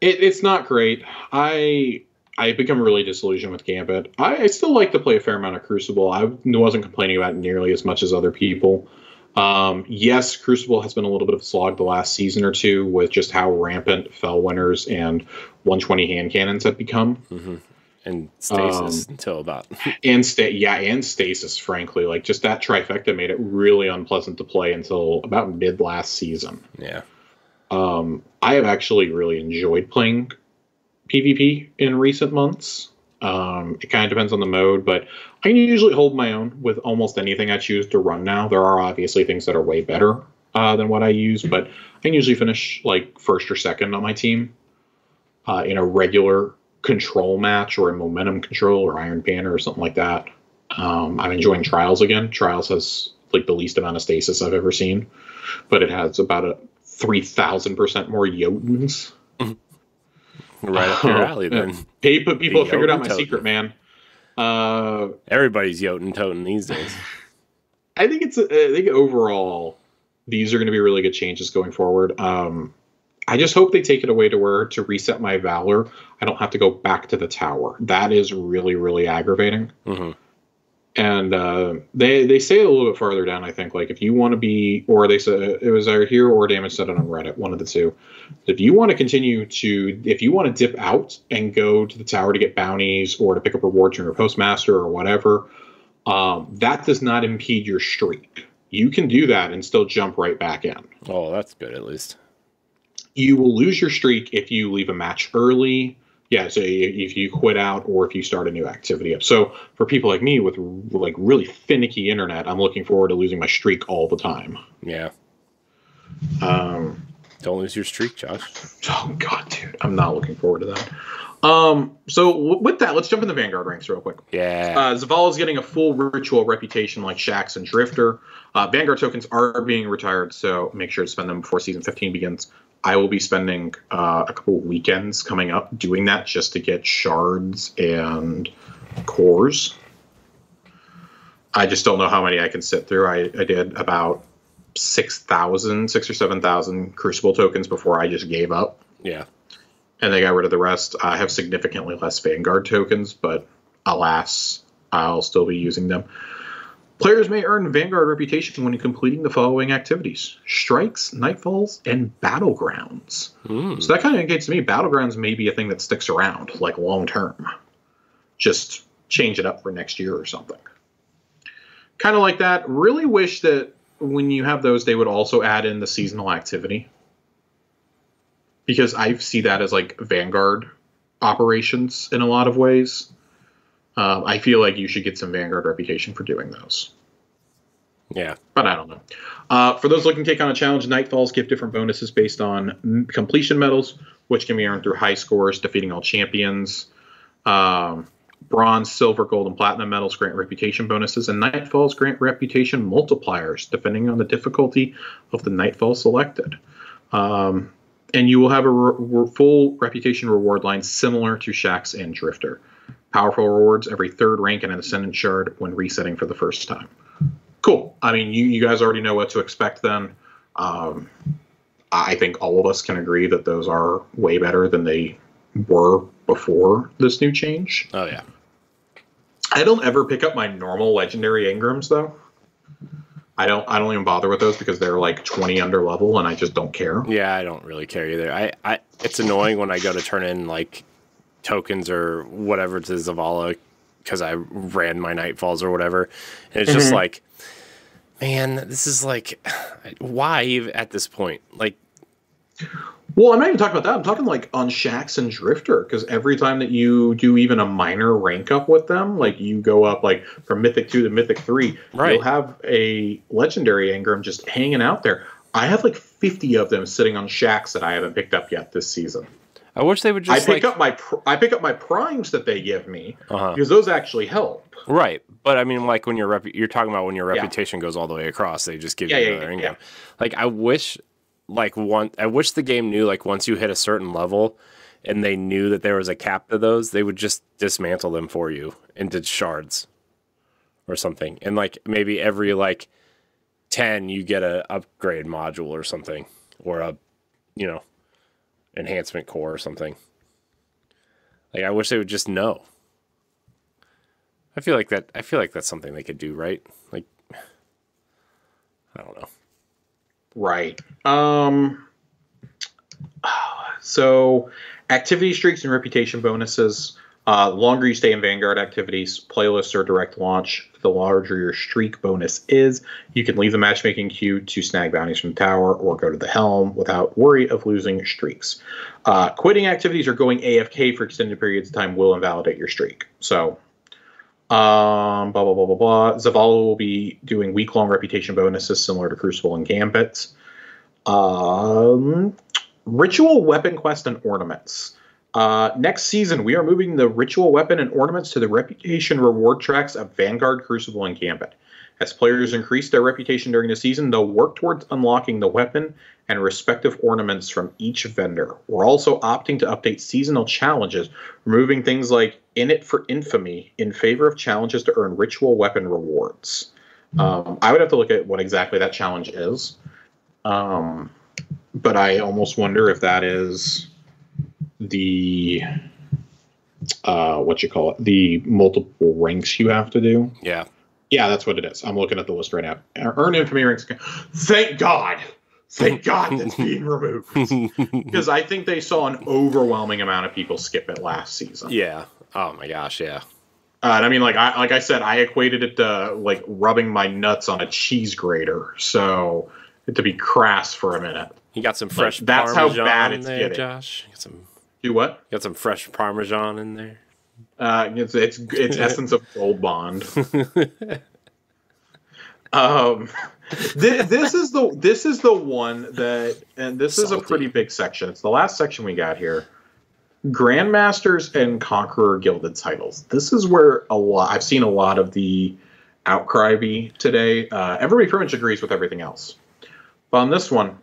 It's not great. I become really disillusioned with Gambit. I still like to play a fair amount of Crucible. I wasn't complaining about it nearly as much as other people. Yes, Crucible has been a little bit of a slog the last season or 2 with just how rampant Fell Winners and 120 hand cannons have become. Mm-hmm. And Stasis until about... and Stasis, frankly. Just that trifecta made it really unpleasant to play until about mid-last season. Yeah. I have actually really enjoyed playing PvP in recent months. It kind of depends on the mode, but I can usually hold my own with almost anything I choose to run now. There are obviously things that are way better than what I use, but I can usually finish 1st or 2nd on my team in a regular control match or a momentum control or Iron Banner or something like that. I'm enjoying Trials again. Trials has the least amount of stasis I've ever seen, but it has about a 3,000% more Jotuns. Right up your alley, then. People have figured out my secret, man. Everybody's Jotun toting these days. I think overall, these are going to be really good changes going forward. I just hope they take it away to where to reset my Valor, I don't have to go back to the tower. That is really, really aggravating. Mm-hmm. And they say it a little bit farther down, I think. Like, if you want to be, or they said it was either here or Damage said it on Reddit, one of the two. If you want to if you want to dip out and go to the tower to get bounties or to pick up rewards from your postmaster or whatever, that does not impede your streak. You can do that and still jump right back in. Oh, that's good at least. You will lose your streak if you leave a match early. Yeah, so if you quit out or if you start a new activity up. So for people like me with like really finicky internet, I'm looking forward to losing my streak all the time. Yeah. Don't lose your streak, Josh. Oh God, dude, I'm not looking forward to that. So with that, let's jump into Vanguard ranks real quick. Yeah. Zavala's getting a full ritual reputation like Shaxx and Drifter. Vanguard tokens are being retired, so make sure to spend them before Season 15 begins. I will be spending a couple of weekends coming up doing that just to get shards and cores. I just don't know how many I can sit through. I did about 6 or 7,000 Crucible tokens before I just gave up. Yeah. And they got rid of the rest. I have significantly less Vanguard tokens, but alas, I'll still be using them. Players may earn Vanguard reputation when completing the following activities: strikes, nightfalls, and battlegrounds. So that kind of indicates to me battlegrounds may be a thing that sticks around, like long term. Just change it up for next year or something. Kind of like that. Really wish that when you have those, they would also add in the seasonal activity. Because I see that as like Vanguard operations in a lot of ways. I feel like you should get some Vanguard reputation for doing those. Yeah. But I don't know. For those looking to take on a challenge, Nightfalls give different bonuses based on completion medals, which can be earned through high scores, defeating all champions. Bronze, silver, gold, and platinum medals grant reputation bonuses, and Nightfalls grant reputation multipliers, depending on the difficulty of the Nightfall selected. And you will have a full reputation reward line similar to Shaxx and Drifter. Powerful rewards every third rank and an Ascendant Shard when resetting for the first time. Cool. I mean, you guys already know what to expect then. I think all of us can agree that those are way better than they were before this new change. Oh, yeah. I don't ever pick up my normal legendary Engrams, though. I don't even bother with those because they're like 20 under level and I just don't care. Yeah, I don't really care either. It's annoying when I go to turn in like tokens or whatever to Zavala because I ran my Nightfalls or whatever. And it's just like, man, this is like, why at this point? Like, well, I'm not even talking about that. I'm talking like on Shaxx and Drifter, because every time that you do even a minor rank up with them, like you go up like from Mythic 2 to Mythic 3, right, you'll have a legendary Engram just hanging out there. I have like 50 of them sitting on Shaxx that I haven't picked up yet this season. I wish they would just I pick up my primes that they give me because those actually help. Right, but I mean, like when you're talking about when your reputation goes all the way across, they just give you another Engram. Yeah. Like I wish the game knew like once you hit a certain level and they knew that there was a cap to those, they would just dismantle them for you into shards or something. And like maybe every like 10 you get a upgrade module or something, or a enhancement core or something. Like I wish they would just know. I feel like that's something they could do, right? Like I don't know. Right. So activity streaks and reputation bonuses. The longer you stay in Vanguard activities, playlists, or direct launch, the larger your streak bonus is. You can leave the matchmaking queue to snag bounties from the tower or go to the helm without worry of losing streaks. Quitting activities or going AFK for extended periods of time will invalidate your streak. So, blah, blah, blah, blah, blah. Zavala will be doing week-long reputation bonuses similar to Crucible and Gambit. Ritual weapon quest and ornaments. Next season, we are moving the ritual weapon and ornaments to the reputation reward tracks of Vanguard, Crucible, and Gambit. As players increase their reputation during the season, they'll work towards unlocking the weapon and respective ornaments from each vendor. We're also opting to update seasonal challenges, removing things like In It for Infamy in favor of challenges to earn ritual weapon rewards. I would have to look at what exactly that challenge is. But I almost wonder if that is the the multiple ranks you have to do. Yeah. Yeah, that's what it is. I'm looking at the list right now. Earn infamy ranks. Thank God. Thank God that's being removed. Because I think they saw an overwhelming amount of people skip it last season. Yeah. Oh my gosh, yeah. And I mean, like I said, I equated it to like rubbing my nuts on a cheese grater. So to be crass for a minute. You got some fresh that's Parmesan how bad in it's there, getting. Josh? You got some, do what? You got some fresh Parmesan in there? It's essence of Gold Bond. This is the one that, and this is a pretty big section. It's the last section we got here. Grandmasters and Conqueror Gilded titles. This is where I've seen a lot of the outcry be today. Everybody pretty much agrees with everything else. But on this one,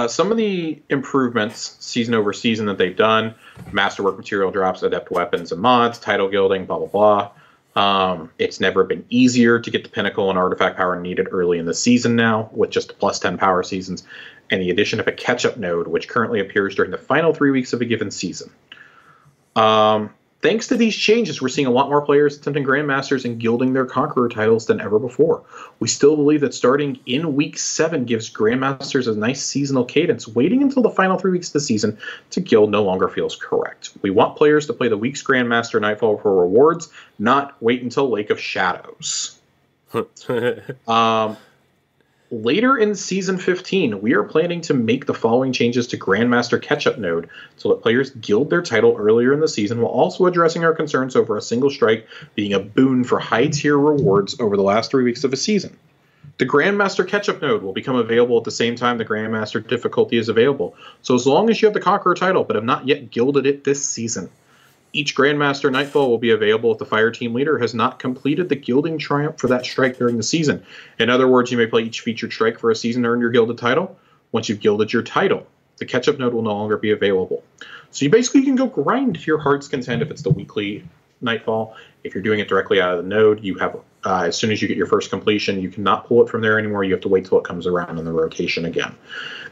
some of the improvements season over season that they've done, masterwork material drops, adept weapons and mods, title gilding, blah, blah, blah. It's never been easier to get the pinnacle and artifact power needed early in the season now, with just plus 10 power seasons, and the addition of a catch-up node, which currently appears during the final 3 weeks of a given season. Thanks to these changes, we're seeing a lot more players attempting Grandmasters and gilding their Conqueror titles than ever before. We still believe that starting in Week 7 gives Grandmasters a nice seasonal cadence. Waiting until the final 3 weeks of the season to gild no longer feels correct. We want players to play the week's Grandmaster Nightfall for rewards, not wait until Lake of Shadows. Later in Season 15, we are planning to make the following changes to Grandmaster Catch-Up Node so that players gild their title earlier in the season, while also addressing our concerns over a single strike being a boon for high-tier rewards over the last 3 weeks of a season. The Grandmaster Catch-Up Node will become available at the same time the Grandmaster difficulty is available, so as long as you have the Conqueror title but have not yet gilded it this season. Each Grandmaster Nightfall will be available if the Fire Team leader has not completed the gilding triumph for that strike during the season. In other words, you may play each featured strike for a season to earn your gilded title. Once you've gilded your title, the catch-up node will no longer be available. So you basically can go grind to your heart's content if it's the weekly Nightfall. If you're doing it directly out of the node, you have as soon as you get your first completion, you cannot pull it from there anymore. You have to wait till it comes around in the rotation again.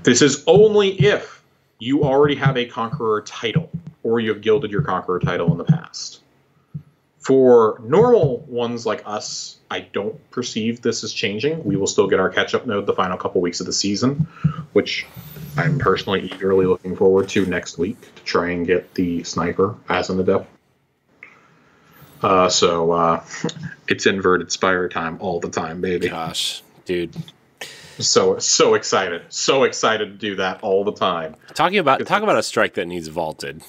This is only if you already have a Conqueror title, or you have gilded your Conqueror title in the past. For normal ones like us, I don't perceive this as changing. We will still get our catch-up node the final couple weeks of the season, which I'm personally eagerly looking forward to next week to try and get the Sniper as an adept. So it's inverted Spire time all the time, baby. Gosh, dude. So excited. So excited to do that all the time. Talk about a strike that needs vaulted.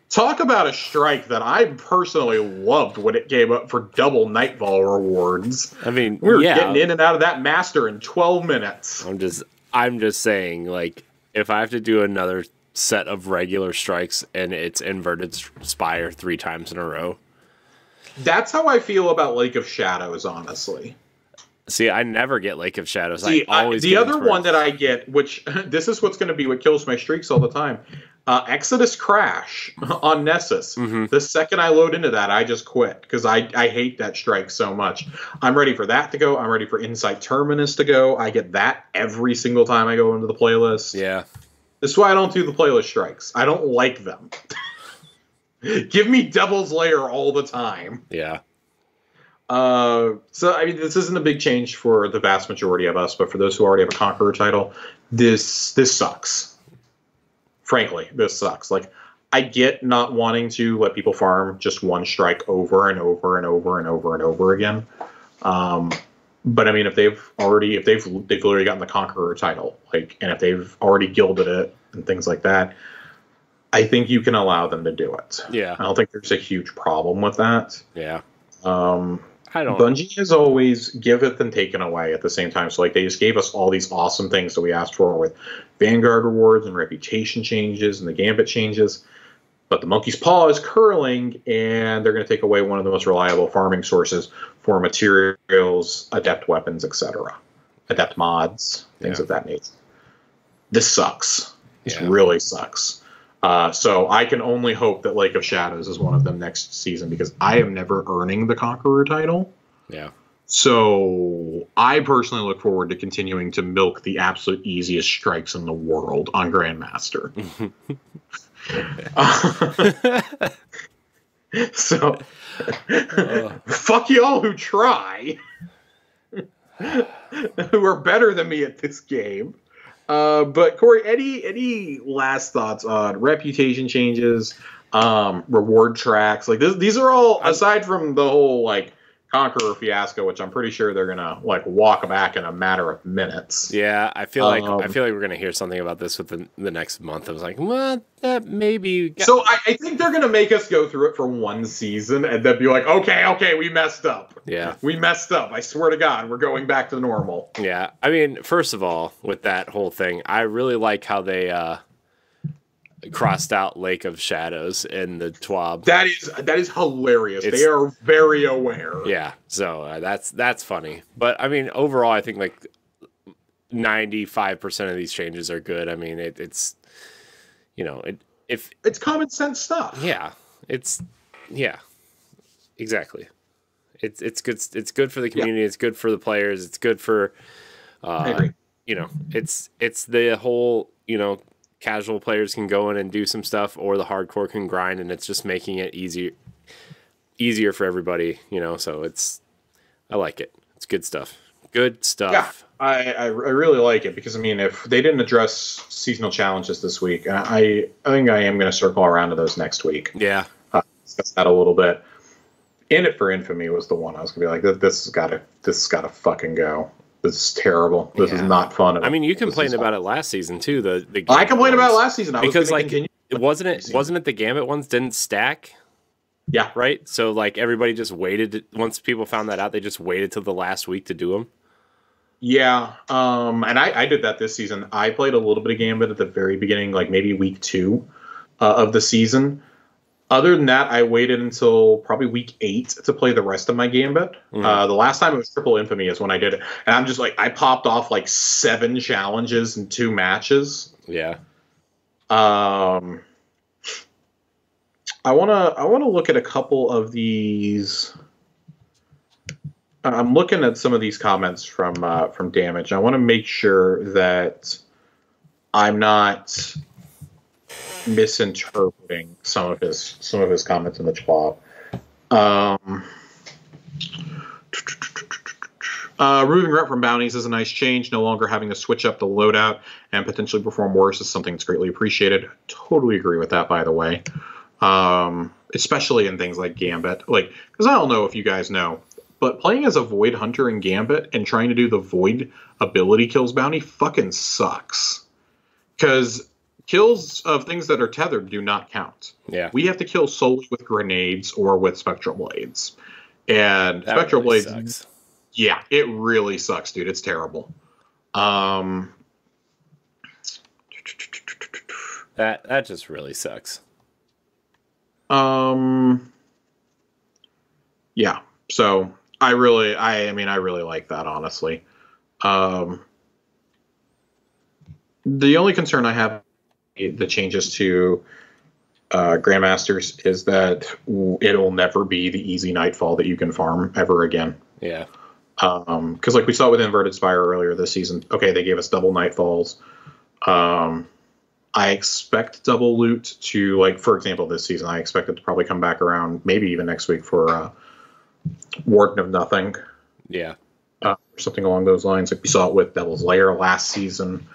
Talk about a strike that I personally loved when it came up for double Nightfall rewards. I mean, we were getting in and out of that master in 12 minutes. I'm just saying, like, if I have to do another set of regular strikes and it's inverted Spire 3 times in a row. That's how I feel about Lake of Shadows, honestly. See, I never get Lake of Shadows. See, I always the other one that I get, which this is what's going to be what kills my streaks all the time, Exodus Crash on Nessus. Mm-hmm. The second I load into that, I just quit because I hate that strike so much. I'm ready for that to go. I'm ready for Insight Terminus to go. I get that every single time I go into the playlist. Yeah. This is why I don't do the playlist strikes. I don't like them. Give me Devil's Lair all the time. Yeah. So, I mean, this isn't a big change for the vast majority of us, but for those who already have a Conqueror title, this sucks. Frankly, this sucks. Like, I get not wanting to let people farm just one strike over and over and over and over and over again. But I mean, if they've literally gotten the Conqueror title, like, and if they've already gilded it and things like that, I think you can allow them to do it. Yeah. I don't think there's a huge problem with that. Yeah. I don't. Bungie has always giveth and taken away at the same time. So, like, they just gave us all these awesome things that we asked for with Vanguard rewards and reputation changes and the Gambit changes. But the monkey's paw is curling, and they're going to take away one of the most reliable farming sources for materials, adept weapons, etc., adept mods, things of that nature. This sucks. This really sucks. So I can only hope that Lake of Shadows is one of them next season, because I am never earning the Conqueror title. Yeah. So I personally look forward to continuing to milk the absolute easiest strikes in the world on Grandmaster. So Fuck y'all who try. Who are better than me at this game. But Corey, any last thoughts on reputation changes, reward tracks? Like these are all, aside from the whole like Conqueror fiasco, which I'm pretty sure they're gonna like walk back in a matter of minutes. Yeah, I feel like we're gonna hear something about this within the next month. I was like, well, that maybe. So I think they're gonna make us go through it for one season and then be like, okay, we messed up. Yeah, we messed up. I swear to God, we're going back to normal. Yeah, I mean, first of all, with that whole thing, I really like how they crossed out Lake of Shadows in the TWAB. That is hilarious. They are very aware. Yeah, so that's funny. But I mean, overall, I think like 95% of these changes are good. I mean, it's if it's common sense stuff. Yeah, exactly. It's good. It's good for the community. Yeah. It's good for the players. It's good for I agree. It's the whole casual players can go in and do some stuff, or the hardcore can grind, and it's just making it easier for everybody, so I like it. It's good stuff. Yeah, I really like it because, I mean, if they didn't address seasonal challenges this week, I think I am going to circle around to those next week. Yeah. Discuss that a little bit. In It for Infamy was the one I was going to be like, this has got to fucking go. This is terrible. This is not fun. I mean, you complained about it last season too. The I complained about it last season. Because wasn't it the Gambit ones didn't stack? Yeah. Right. So like everybody just waited. Once people found that out, they just waited till the last week to do them. Yeah. And I did that this season. I played a little bit of Gambit at the very beginning, like maybe week 2 of the season. Other than that, I waited until probably week 8 to play the rest of my Gambit. Mm-hmm. The last time it was Triple Infamy is when I did it. And I'm just like, I popped off like 7 challenges in 2 matches. Yeah. I wanna look at a couple of these. I'm looking at some of these comments from Damage. I want to make sure that I'm not misinterpreting some of his comments in the TWAB. Removing rep from bounties is a nice change. No longer having to switch up the loadout and potentially perform worse is something that's greatly appreciated. Totally agree with that, by the way. Especially in things like Gambit. Like, because I don't know if you guys know, but playing as a Void Hunter in Gambit and trying to do the Void ability kills bounty fucking sucks. Because kills of things that are tethered do not count. Yeah. We have to kill solely with grenades or with spectral blades. And that spectral blades sucks. Yeah, it really sucks, dude. It's terrible. That just really sucks. Yeah. So I really like that, honestly. The only concern I have the changes to Grandmasters is that it'll never be the easy Nightfall that you can farm ever again. Yeah. Because like we saw with Inverted Spire earlier this season, okay, they gave us double Nightfalls. I expect double loot to, like, for example, this season, I expect it to probably come back around, maybe even next week for Warden of Nothing. Yeah. Or something along those lines. Like we saw it with Devil's Lair last season.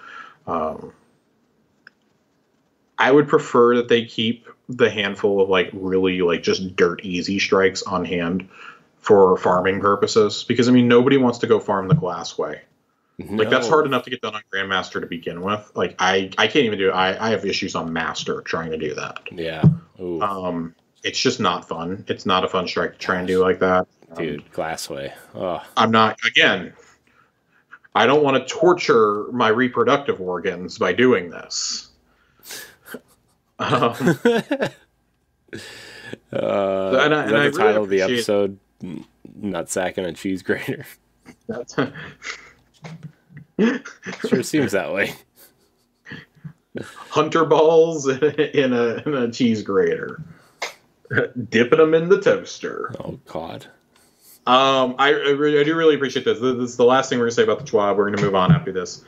I would prefer that they keep the handful of, like, really, like, just dirt easy strikes on hand for farming purposes. Because, I mean, nobody wants to go farm the Glassway. No. Like, that's hard enough to get done on Grandmaster to begin with. Like, I can't even do it. I have issues on Master trying to do that. Yeah. Ooh. It's just not fun. It's not a fun strike to try and do like that. Dude, Glassway. Oh. I'm not, again, I don't want to torture my reproductive organs by doing this. Is that the title of the episode? Nutsacking a cheese grater. Sure seems that way. Hunter balls in a cheese grater, dipping them in the toaster. Oh God. I do really appreciate this. This is the last thing we're gonna say about the TWAB. We're gonna move on after this.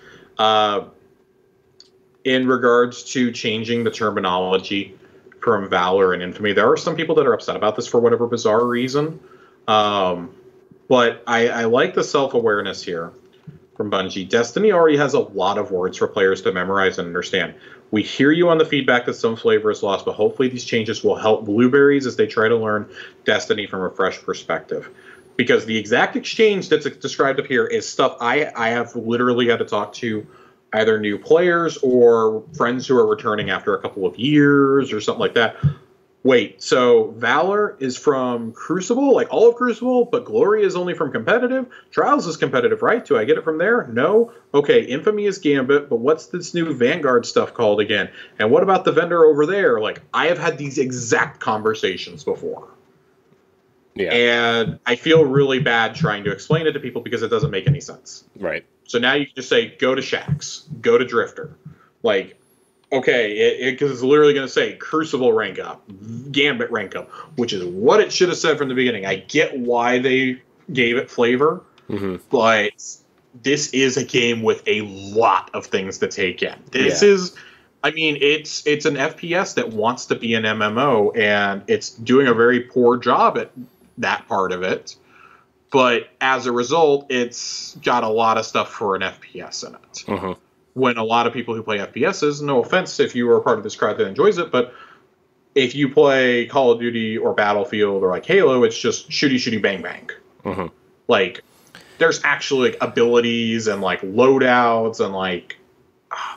In regards to changing the terminology from Valor and Infamy. There are some people that are upset about this for whatever bizarre reason. But I like the self-awareness here from Bungie. Destiny already has a lot of words for players to memorize and understand. We hear you on the feedback that some flavor is lost, but hopefully these changes will help Blueberries as they try to learn Destiny from a fresh perspective. Because the exact exchange that's described up here is stuff I have literally had to talk to either new players or friends who are returning after a couple of years or something like that. Wait, so Valor is from Crucible, like all of Crucible, but Glory is only from competitive? Trials is competitive, right? Do I get it from there? No? Okay, Infamy is Gambit, but what's this new Vanguard stuff called again? And what about the vendor over there? Like, I have had these exact conversations before. Yeah. And I feel really bad trying to explain it to people because it doesn't make any sense. Right. So now you can just say, go to Shaxx, go to Drifter. Like, okay, because it's literally going to say Crucible rank up, Gambit rank up, which is what it should have said from the beginning. I get why they gave it flavor, but this is a game with a lot of things to take in. This is, I mean, it's an FPS that wants to be an MMO, and it's doing a very poor job at that part of it. But as a result, it's got a lot of stuff for an FPS in it. When a lot of people who play FPSs, no offense if you are a part of this crowd that enjoys it, but if you play Call of Duty or Battlefield or like Halo, it's just shooty, shooty, bang, bang. Like, there's actually like abilities and like loadouts and like,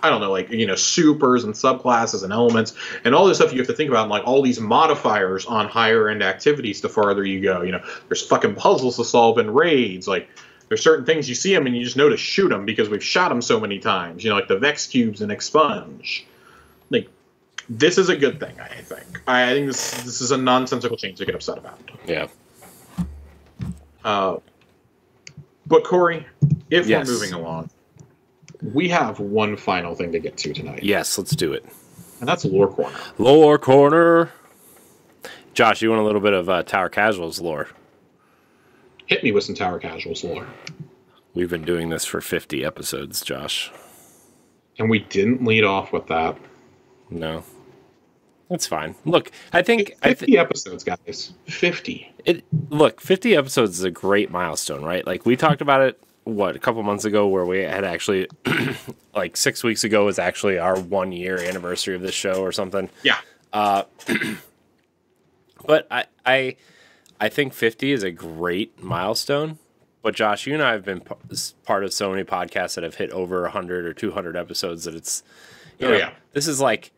I don't know, like, you know, supers and subclasses and elements and all this stuff you have to think about, and like all these modifiers on higher end activities the farther you go. You know, there's fucking puzzles to solve in raids. Like, there's certain things you see them and you just know to shoot them because we've shot them so many times. You know, like the Vex cubes and Expunge. Like, this is a good thing, I think. I think this is a nonsensical change to get upset about. Yeah. But Corey, if we're moving along, we have one final thing to get to tonight. Yes, let's do it. And that's Lore Corner. Lore Corner. Josh, you want a little bit of Tower Casuals lore? Hit me with some Tower Casuals lore. We've been doing this for 50 episodes, Josh. And we didn't lead off with that. No. That's fine. Look, I think... 50 episodes, guys. 50. Look, 50 episodes is a great milestone, right? Like, we talked about it, a couple months ago, where we had actually... like, 6 weeks ago was actually our 1-year anniversary of this show or something. Yeah. But I think 50 is a great milestone. But Josh, you and I have been part of so many podcasts that have hit over 100 or 200 episodes that it's, you know, this is like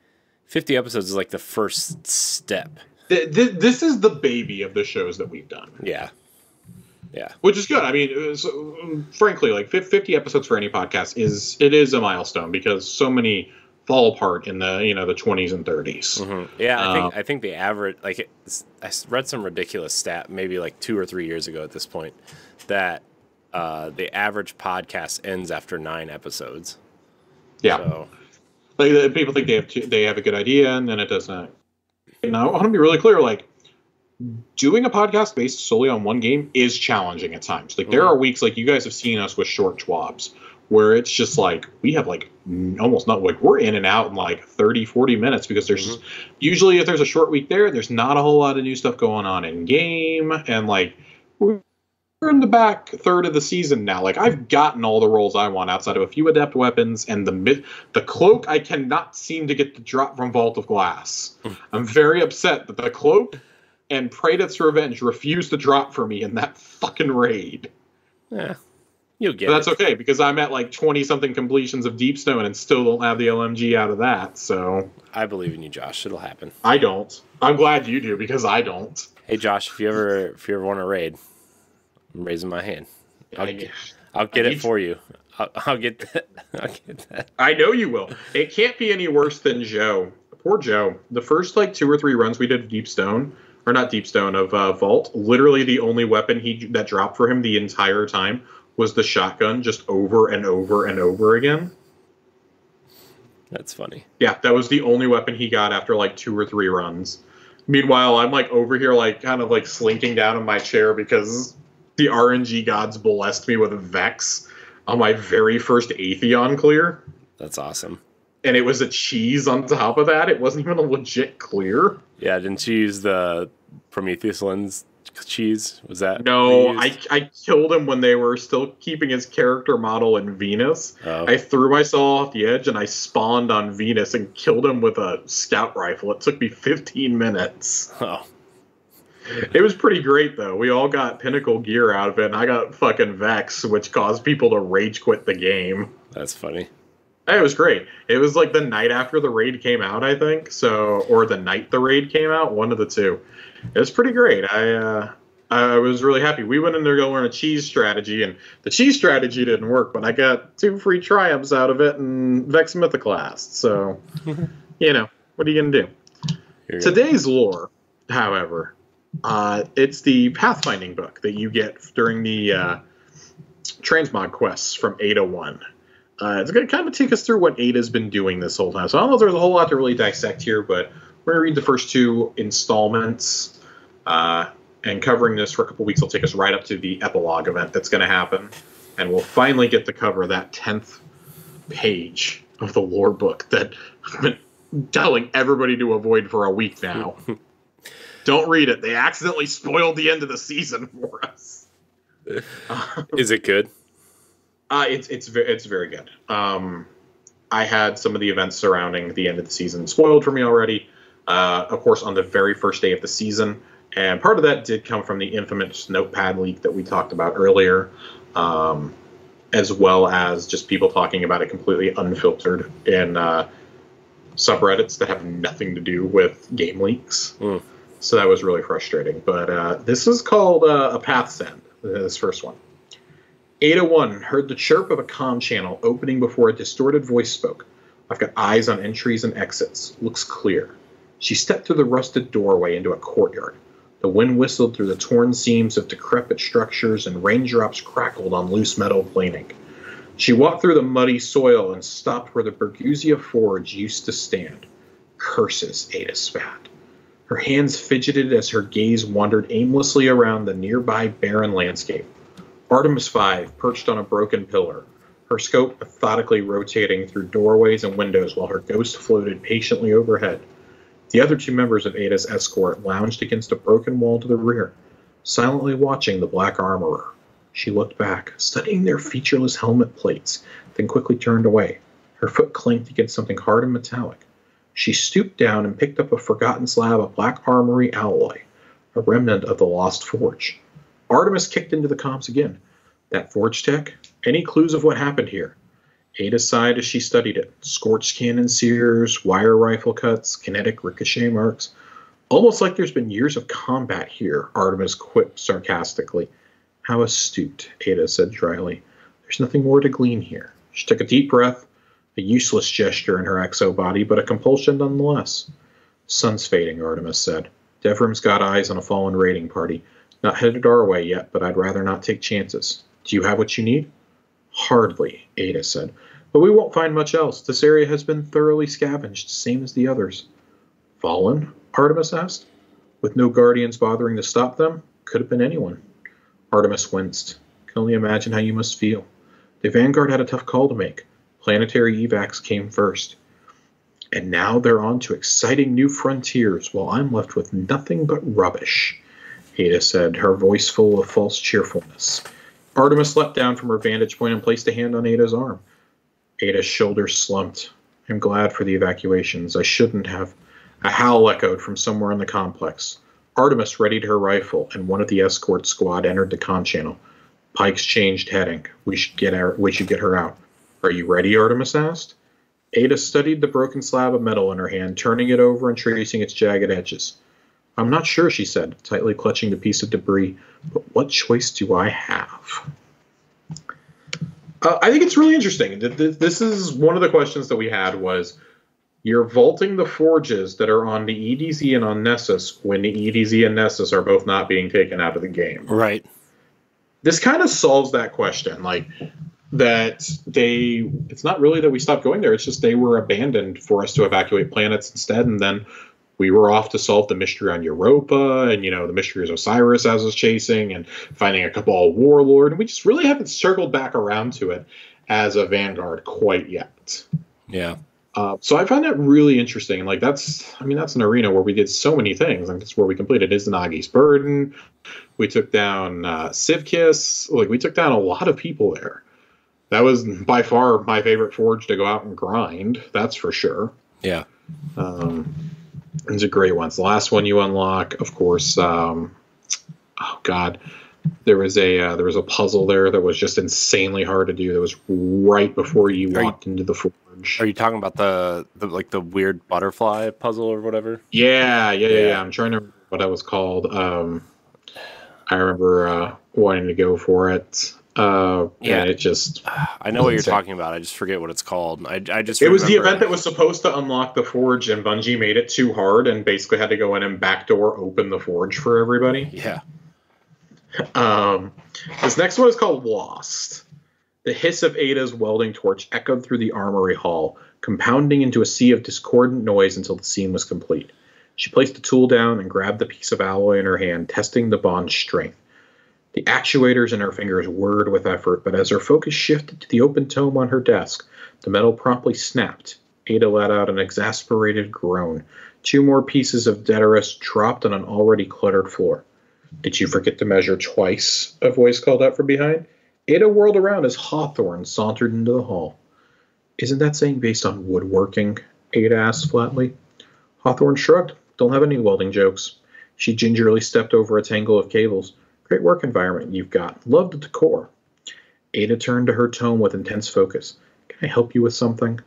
50 episodes is like the first step. This is the baby of the shows that we've done. Yeah. Yeah. Which is good. I mean, frankly, like 50 episodes for any podcast is a milestone because so many fall apart in the, you know, the 20s and 30s. Yeah, I think the average, like, I read some ridiculous stat maybe like 2 or 3 years ago at this point that the average podcast ends after 9 episodes. Yeah, so. Like, people think they have a good idea and then it doesn't. And I want to be really clear, like, doing a podcast based solely on one game is challenging at times. Like, there are weeks, like, you guys have seen us with short twabs, where it's just like we have like almost not like we're in and out in like 30-40 minutes because there's just, usually if there's a short week there's not a whole lot of new stuff going on in game, and like we're in the back third of the season now. Like, I've gotten all the roles I want outside of a few adept weapons and the cloak. I cannot seem to get the drop from Vault of Glass. I'm very upset that the cloak and Praetor's Revenge refused to drop for me in that fucking raid. Yeah. You'll get That's okay, because I'm at like 20-something completions of Deepstone and still don't have the LMG out of that, so... I believe in you, Josh. It'll happen. I don't. I'm glad you do, because I don't. Hey, Josh, if you ever want to raid, I'm raising my hand. I'll get it for you. I'll get that. I'll get that. I know you will. It can't be any worse than Joe. Poor Joe. The first like 2 or 3 runs we did of Deepstone, or not Deepstone, of Vault, literally the only weapon that dropped for him the entire time was the shotgun, just over and over and over again. That's funny. Yeah, that was the only weapon he got after like 2 or 3 runs. Meanwhile, I'm like over here, like kind of like slinking down in my chair because the RNG gods blessed me with a Vex on my very first Atheon clear. That's awesome. and it was a cheese on top of that. It wasn't even a legit clear. Yeah, didn't you use the Prometheus lens cheese? Was that No, I killed him when they were still keeping his character model in Venus. Oh. I threw myself off the edge and I spawned on Venus and killed him with a scout rifle. It took me 15 minutes. Oh. It was pretty great, though. We all got pinnacle gear out of it, and I got fucking Vex, which caused people to rage quit the game. That's funny. It was great. It was like the night after the raid came out, I think. Or the night the raid came out, one of the two. It was pretty great. I was really happy. We went in there to learn a cheese strategy, and the cheese strategy didn't work, but I got 2 free triumphs out of it and Vex Mythoclast. So, what are you going to do? Today's lore, however, it's the pathfinding book that you get during the transmog quests from Ada 1. It's going to kind of take us through what Ada's been doing this whole time. So I don't know if there's a whole lot to really dissect here, but we're going to read the first 2 installments. And covering this for a couple weeks will take us right up to the epilogue event that's going to happen. And we'll finally get to cover that 10th page of the lore book that I've been telling everybody to avoid for a week now. Don't read it. They accidentally spoiled the end of the season for us. Is it good? It's very good. I had some of the events surrounding the end of the season spoiled for me already. Of course, on the very first day of the season. And part of that did come from the infamous notepad leak that we talked about earlier, as well as just people talking about it completely unfiltered in subreddits that have nothing to do with game leaks. Mm. So that was really frustrating. But this is called a path send, this first one. Ada 1 heard the chirp of a comm channel opening before a distorted voice spoke. I've got eyes on entries and exits. Looks clear. She stepped through the rusted doorway into a courtyard. The wind whistled through the torn seams of decrepit structures and raindrops crackled on loose metal planing. She walked through the muddy soil and stopped where the Berguzia Forge used to stand. Curses, Ada spat. Her hands fidgeted as her gaze wandered aimlessly around the nearby barren landscape. Artemis V perched on a broken pillar, her scope methodically rotating through doorways and windows while her ghost floated patiently overhead. The other 2 members of Ada's escort lounged against a broken wall to the rear, silently watching the black armorer. She looked back, studying their featureless helmet plates, then quickly turned away. Her foot clanked against something hard and metallic. She stooped down and picked up a forgotten slab of black armory alloy, a remnant of the lost forge. Artemis kicked into the comms again. That forge tech? Any clues of what happened here? Ada sighed as she studied it. Scorched cannon sears, wire rifle cuts, kinetic ricochet marks. Almost like there's been years of combat here, Artemis quipped sarcastically. How astute, Ada said dryly. There's nothing more to glean here. She took a deep breath, a useless gesture in her exo-body, but a compulsion nonetheless. Sun's fading, Artemis said. Devrim's got eyes on a fallen raiding party. Not headed our way yet, but I'd rather not take chances. Do you have what you need? Hardly, Ada said. But we won't find much else. This area has been thoroughly scavenged, same as the others. Fallen? Artemis asked. With no guardians bothering to stop them? Could have been anyone. Artemis winced. Can only imagine how you must feel. The Vanguard had a tough call to make. Planetary evacs came first. And now they're on to exciting new frontiers, while I'm left with nothing but rubbish, Ada said, her voice full of false cheerfulness. Artemis leapt down from her vantage point and placed a hand on Ada's arm. Ada's shoulders slumped. I'm glad for the evacuations. I shouldn't have. A howl echoed from somewhere in the complex. Artemis readied her rifle, and one of the escort squad entered the comm channel. Pikes changed heading. We should get her out. Are you ready? Artemis asked. Ada studied the broken slab of metal in her hand, turning it over and tracing its jagged edges. I'm not sure, she said, tightly clutching the piece of debris, but what choice do I have? I think it's really interesting. This is one of the questions that we had was, you're vaulting the forges that are on the EDZ and on Nessus when the EDZ and Nessus are both not being taken out of the game. Right. This kind of solves that question. Like, that it's not really that we stopped going there, it's just they were abandoned for us to evacuate planets instead, and then we were off to solve the mystery on Europa, and, the mysteries Osiris as was chasing, and finding a Cabal warlord, and we just really haven't circled back around to it as a Vanguard quite yet. Yeah. So I find that really interesting. And like that's an arena where we did so many things. Like that's where we completed Izanagi's Burden. We took down Sivkiss. Like we took down a lot of people there. That was by far my favorite forge to go out and grind. That's for sure. Yeah. It's a great one. It's the last one you unlock, of course. Oh God, there was a puzzle there that was just insanely hard to do. That was right before you walked into the forge. Are you talking about the weird butterfly puzzle or whatever? Yeah. I'm trying to remember what that was called. I remember wanting to go for it. And it just... I know what you're talking about. I just forget what it's called. It was the event that was supposed to unlock the forge, and Bungie made it too hard and basically had to go in and backdoor open the forge for everybody. Yeah. This next one is called Lost. The hiss of Ada's welding torch echoed through the armory hall, compounding into a sea of discordant noise until the scene was complete. She placed the tool down and grabbed the piece of alloy in her hand, testing the bond's strength. The actuators in her fingers whirred with effort, but as her focus shifted to the open tome on her desk, the metal promptly snapped. Ada let out an exasperated groan. 2 more pieces of Deterus dropped on an already cluttered floor. "Did you forget to measure twice?" a voice called out from behind. Ada whirled around as Hawthorne sauntered into the hall. "Isn't that saying based on woodworking?" Ada asked flatly. Hawthorne shrugged. "Don't have any welding jokes." She gingerly stepped over a tangle of cables. "Great work environment you've got. Love the decor." Ada turned to her tome with intense focus. "Can I help you with something?"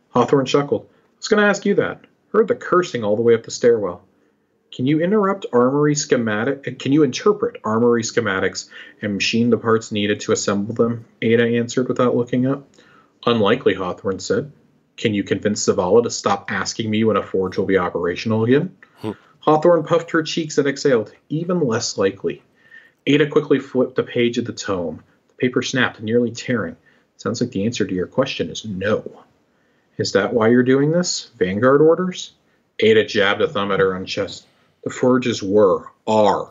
Hawthorne chuckled. "I was going to ask you that. Heard the cursing all the way up the stairwell." Can you interpret armory schematics and machine the parts needed to assemble them?" Ada answered without looking up. "Unlikely," Hawthorne said. "Can you convince Zavala to stop asking me when a forge will be operational again?" Hawthorne puffed her cheeks and exhaled. "Even less likely." Ada quickly flipped a page of the tome. The paper snapped, nearly tearing. "Sounds like the answer to your question is no." "Is that why you're doing this? Vanguard orders?" Ada jabbed a thumb at her own chest. "The forges are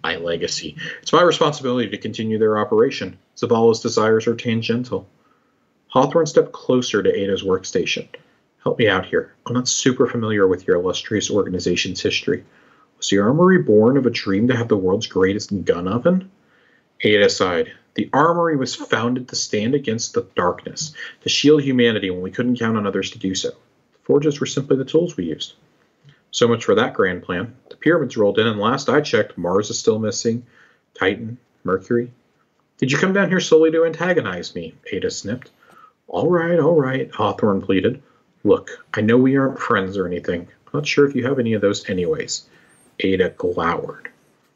my legacy. It's my responsibility to continue their operation. Zavala's desires are tangential." Hawthorne stepped closer to Ada's workstation. "Help me out here. I'm not super familiar with your illustrious organization's history. Was the armory born of a dream to have the world's greatest gun oven?" Ada sighed. "The armory was founded to stand against the darkness, to shield humanity when we couldn't count on others to do so. The forges were simply the tools we used." "So much for that grand plan. The pyramids rolled in, and last I checked, Mars is still missing. Titan, Mercury." "Did you come down here solely to antagonize me?" Ada snipped. All right, Hawthorne pleaded. "Look, I know we aren't friends or anything. I'm not sure if you have any of those anyways." Ada glowered.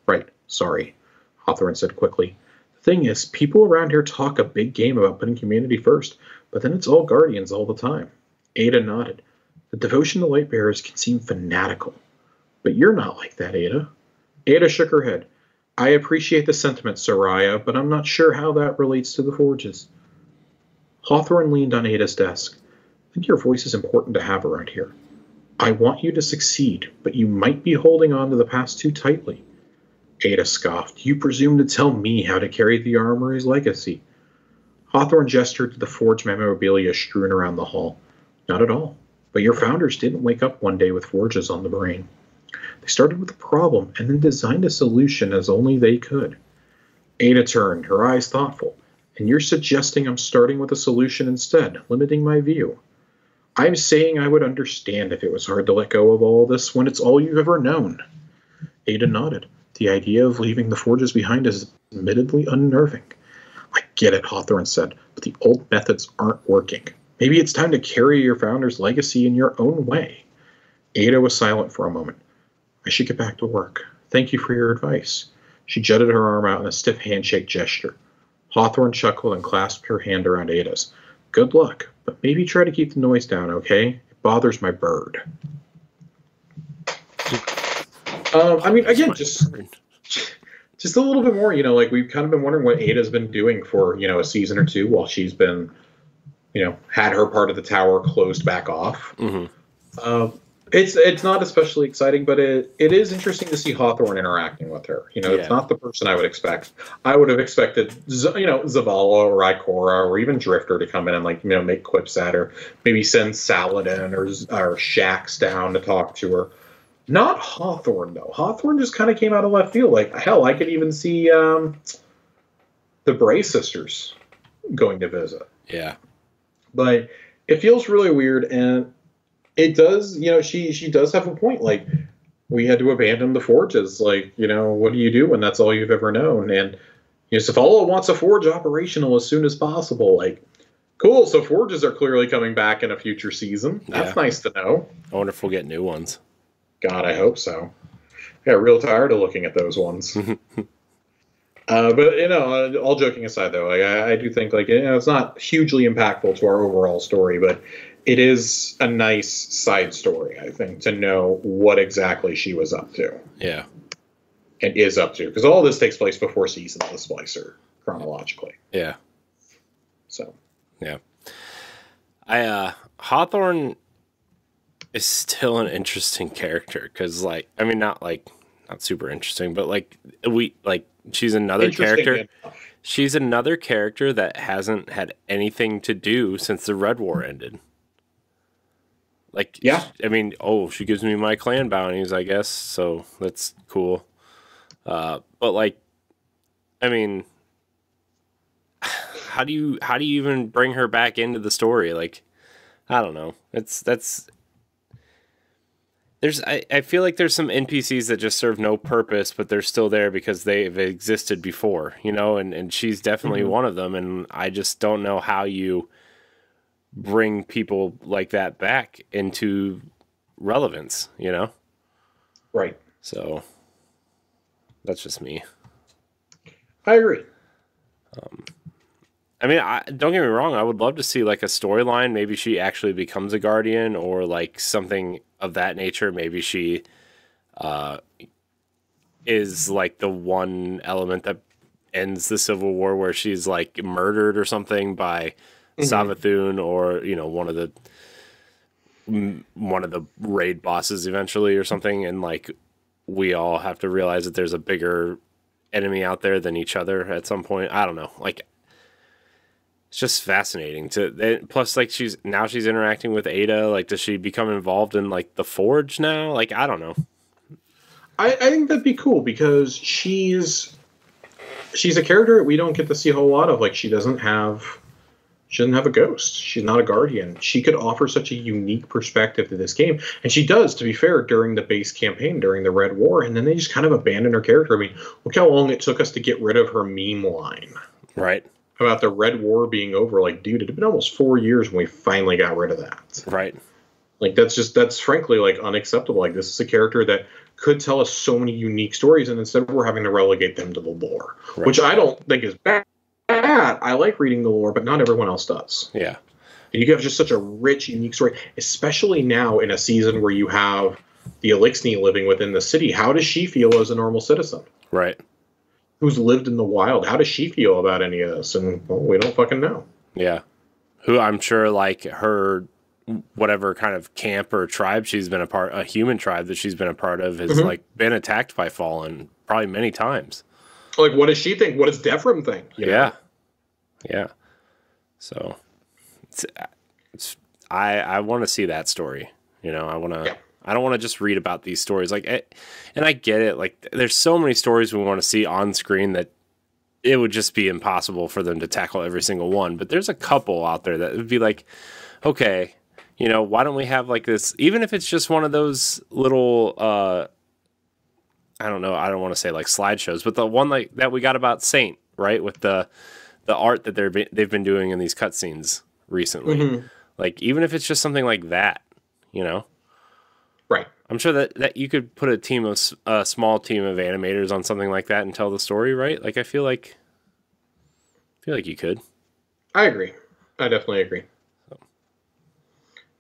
"Right, sorry," Hawthorne said quickly. "The thing is, people around here talk a big game about putting humanity first, but then it's all Guardians all the time." Ada nodded. "The devotion to Lightbearers can seem fanatical. But you're not like that, Ada." Ada shook her head. "I appreciate the sentiment, Soraya, but I'm not sure how that relates to the forges." Hawthorne leaned on Ada's desk. "I think your voice is important to have around here. I want you to succeed, but you might be holding on to the past too tightly." Ada scoffed. "You presume to tell me how to carry the armory's legacy?" Hawthorne gestured to the forge memorabilia strewn around the hall. "Not at all. But your founders didn't wake up one day with forges on the brain. They started with a problem and then designed a solution as only they could." Ada turned, her eyes thoughtful. "And you're suggesting I'm starting with a solution instead, limiting my view?" "I'm saying I would understand if it was hard to let go of all this when it's all you've ever known." Ada nodded. "The idea of leaving the forges behind is admittedly unnerving." "I get it," Hawthorne said, "but the old methods aren't working. Maybe it's time to carry your founder's legacy in your own way." Ada was silent for a moment. "I should get back to work. Thank you for your advice." She jutted her arm out in a stiff handshake gesture. Hawthorne chuckled and clasped her hand around Ada's. "Good luck, but maybe try to keep the noise down, okay? It bothers my bird." Again, just a little bit more, like we've kind of been wondering what Ada's been doing for, a season or two while she's been, had her part of the tower closed back off. Mm-hmm. It's not especially exciting, but it is interesting to see Hawthorne interacting with her. You know, it's not the person I would expect. I would have expected, Zavala or Ikora or even Drifter to come in and, like, make quips at her. Maybe send Saladin or Shax down to talk to her. Not Hawthorne, though. Hawthorne just kind of came out of left field. Like, hell, I could even see the Bray sisters going to visit. Yeah. But it feels really weird, and it does, she does have a point. Like, we had to abandon the forges. Like, what do you do when that's all you've ever known? And Zavala wants a forge operational as soon as possible. Like, cool. So forges are clearly coming back in a future season. That's nice to know. I wonder if we'll get new ones. God, I hope so. I got real tired of looking at those ones. But all joking aside, though, I do think, like, it's not hugely impactful to our overall story, but it is a nice side story, I think, to know what exactly she was up to. Yeah. And is up to. Because all this takes place before Season of the Splicer, chronologically. Yeah. So. Yeah. Hawthorne is still an interesting character. Because, like, I mean, not super interesting, but, like, she's another character. She's another character that hasn't had anything to do since the Red War ended. Like, yeah. I mean, she gives me my clan bounties, I guess, so that's cool. But, like, I mean, how do you even bring her back into the story? Like, I don't know. I feel like there's some NPCs that just serve no purpose, but they're still there because they've existed before, and she's definitely one of them, and I just don't know how you bring people like that back into relevance, Right. So that's just me. I agree. I mean, don't get me wrong. I would love to see, like, a storyline. Maybe she actually becomes a guardian, or like something of that nature. Maybe she is like the one element that ends the Civil War, where she's like murdered or something by Savathun, or one of the raid bosses eventually, or something, and like we all have to realize that there's a bigger enemy out there than each other at some point. I don't know. Like, it's just fascinating plus, like, she's interacting with Ada. Like, does she become involved in, like, the Forge now? Like, I don't know. I think that'd be cool, because she's a character that we don't get to see a whole lot of. Like, she doesn't have a ghost. She's not a guardian. She could offer such a unique perspective to this game. And she does, to be fair, during the base campaign, during the Red War. And then they just kind of abandoned her character. I mean, look how long it took us to get rid of her meme line. Right. About the Red War being over. Like, dude, it had been almost 4 years when we finally got rid of that. Right. Like, that's frankly, like, unacceptable. Like, this is a character that could tell us so many unique stories, and instead we're having to relegate them to the lore. Right. Which I don't think is bad. I like reading the lore, but not everyone else does. Yeah. And you have just such a rich, unique story, especially now in a season where you have the Elixni living within the city. How does she feel as a normal citizen? Right. Who's lived in the wild? How does she feel about any of this? And, well, we don't fucking know. Yeah. Who, I'm sure, like, her, whatever kind of camp or tribe she's been a human tribe that she's been a part of, has like been attacked by Fallen probably many times. Like, what does she think? What does Devrim think? Yeah. So I want to see that story. I want to. Yeah. I don't want to just read about these stories. Like, and I get it. Like, there's so many stories we want to see on screen that it would just be impossible for them to tackle every single one. But there's a couple out there that would be like, okay, why don't we have, like, this? Even if it's just one of those little. I don't know. I don't want to say like slideshows, but the one like that we got about Saint, right, with the art that they've been doing in these cutscenes recently. Like, even if it's just something like that, right? I'm sure that you could put a small team of animators on something like that and tell the story, right? Like, I feel like you could. I agree. I definitely agree. So.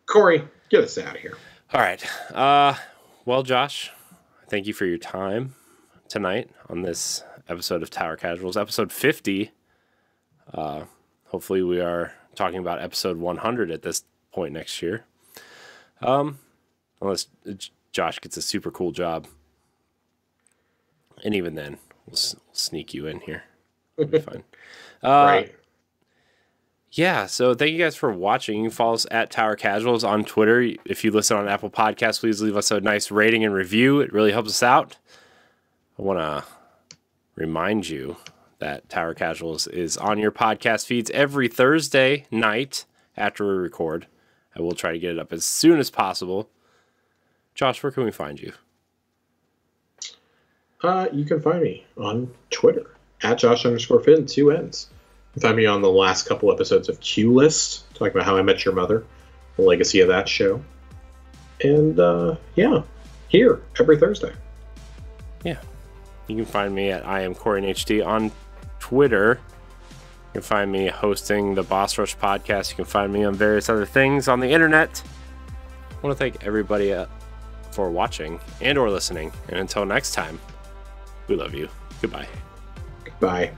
Corey, get us out of here. All right. Well, Josh, thank you for your time tonight on this episode of Tower Casuals, episode 50. Hopefully we are talking about episode 100 at this point next year. Unless Josh gets a super cool job. And even then, we'll sneak you in here. It'll be fine. Right. Yeah, so thank you guys for watching. You can follow us at Tower Casuals on Twitter. If you listen on Apple Podcasts, please leave us a nice rating and review. It really helps us out. I want to remind you that Tower Casuals is on your podcast feeds every Thursday night after we record. I will try to get it up as soon as possible. Josh, where can we find you? You can find me on Twitter at Josh_Finn, 2 N's. You can find me on the last couple episodes of Q List, talking about How I Met Your Mother, the legacy of that show. And, here every Thursday. Yeah. You can find me at I am CoreyNHD on Twitter. You can find me hosting the Boss Rush podcast. You can find me on various other things on the internet. I want to thank everybody for watching and or listening. And until next time, we love you. Goodbye. Goodbye.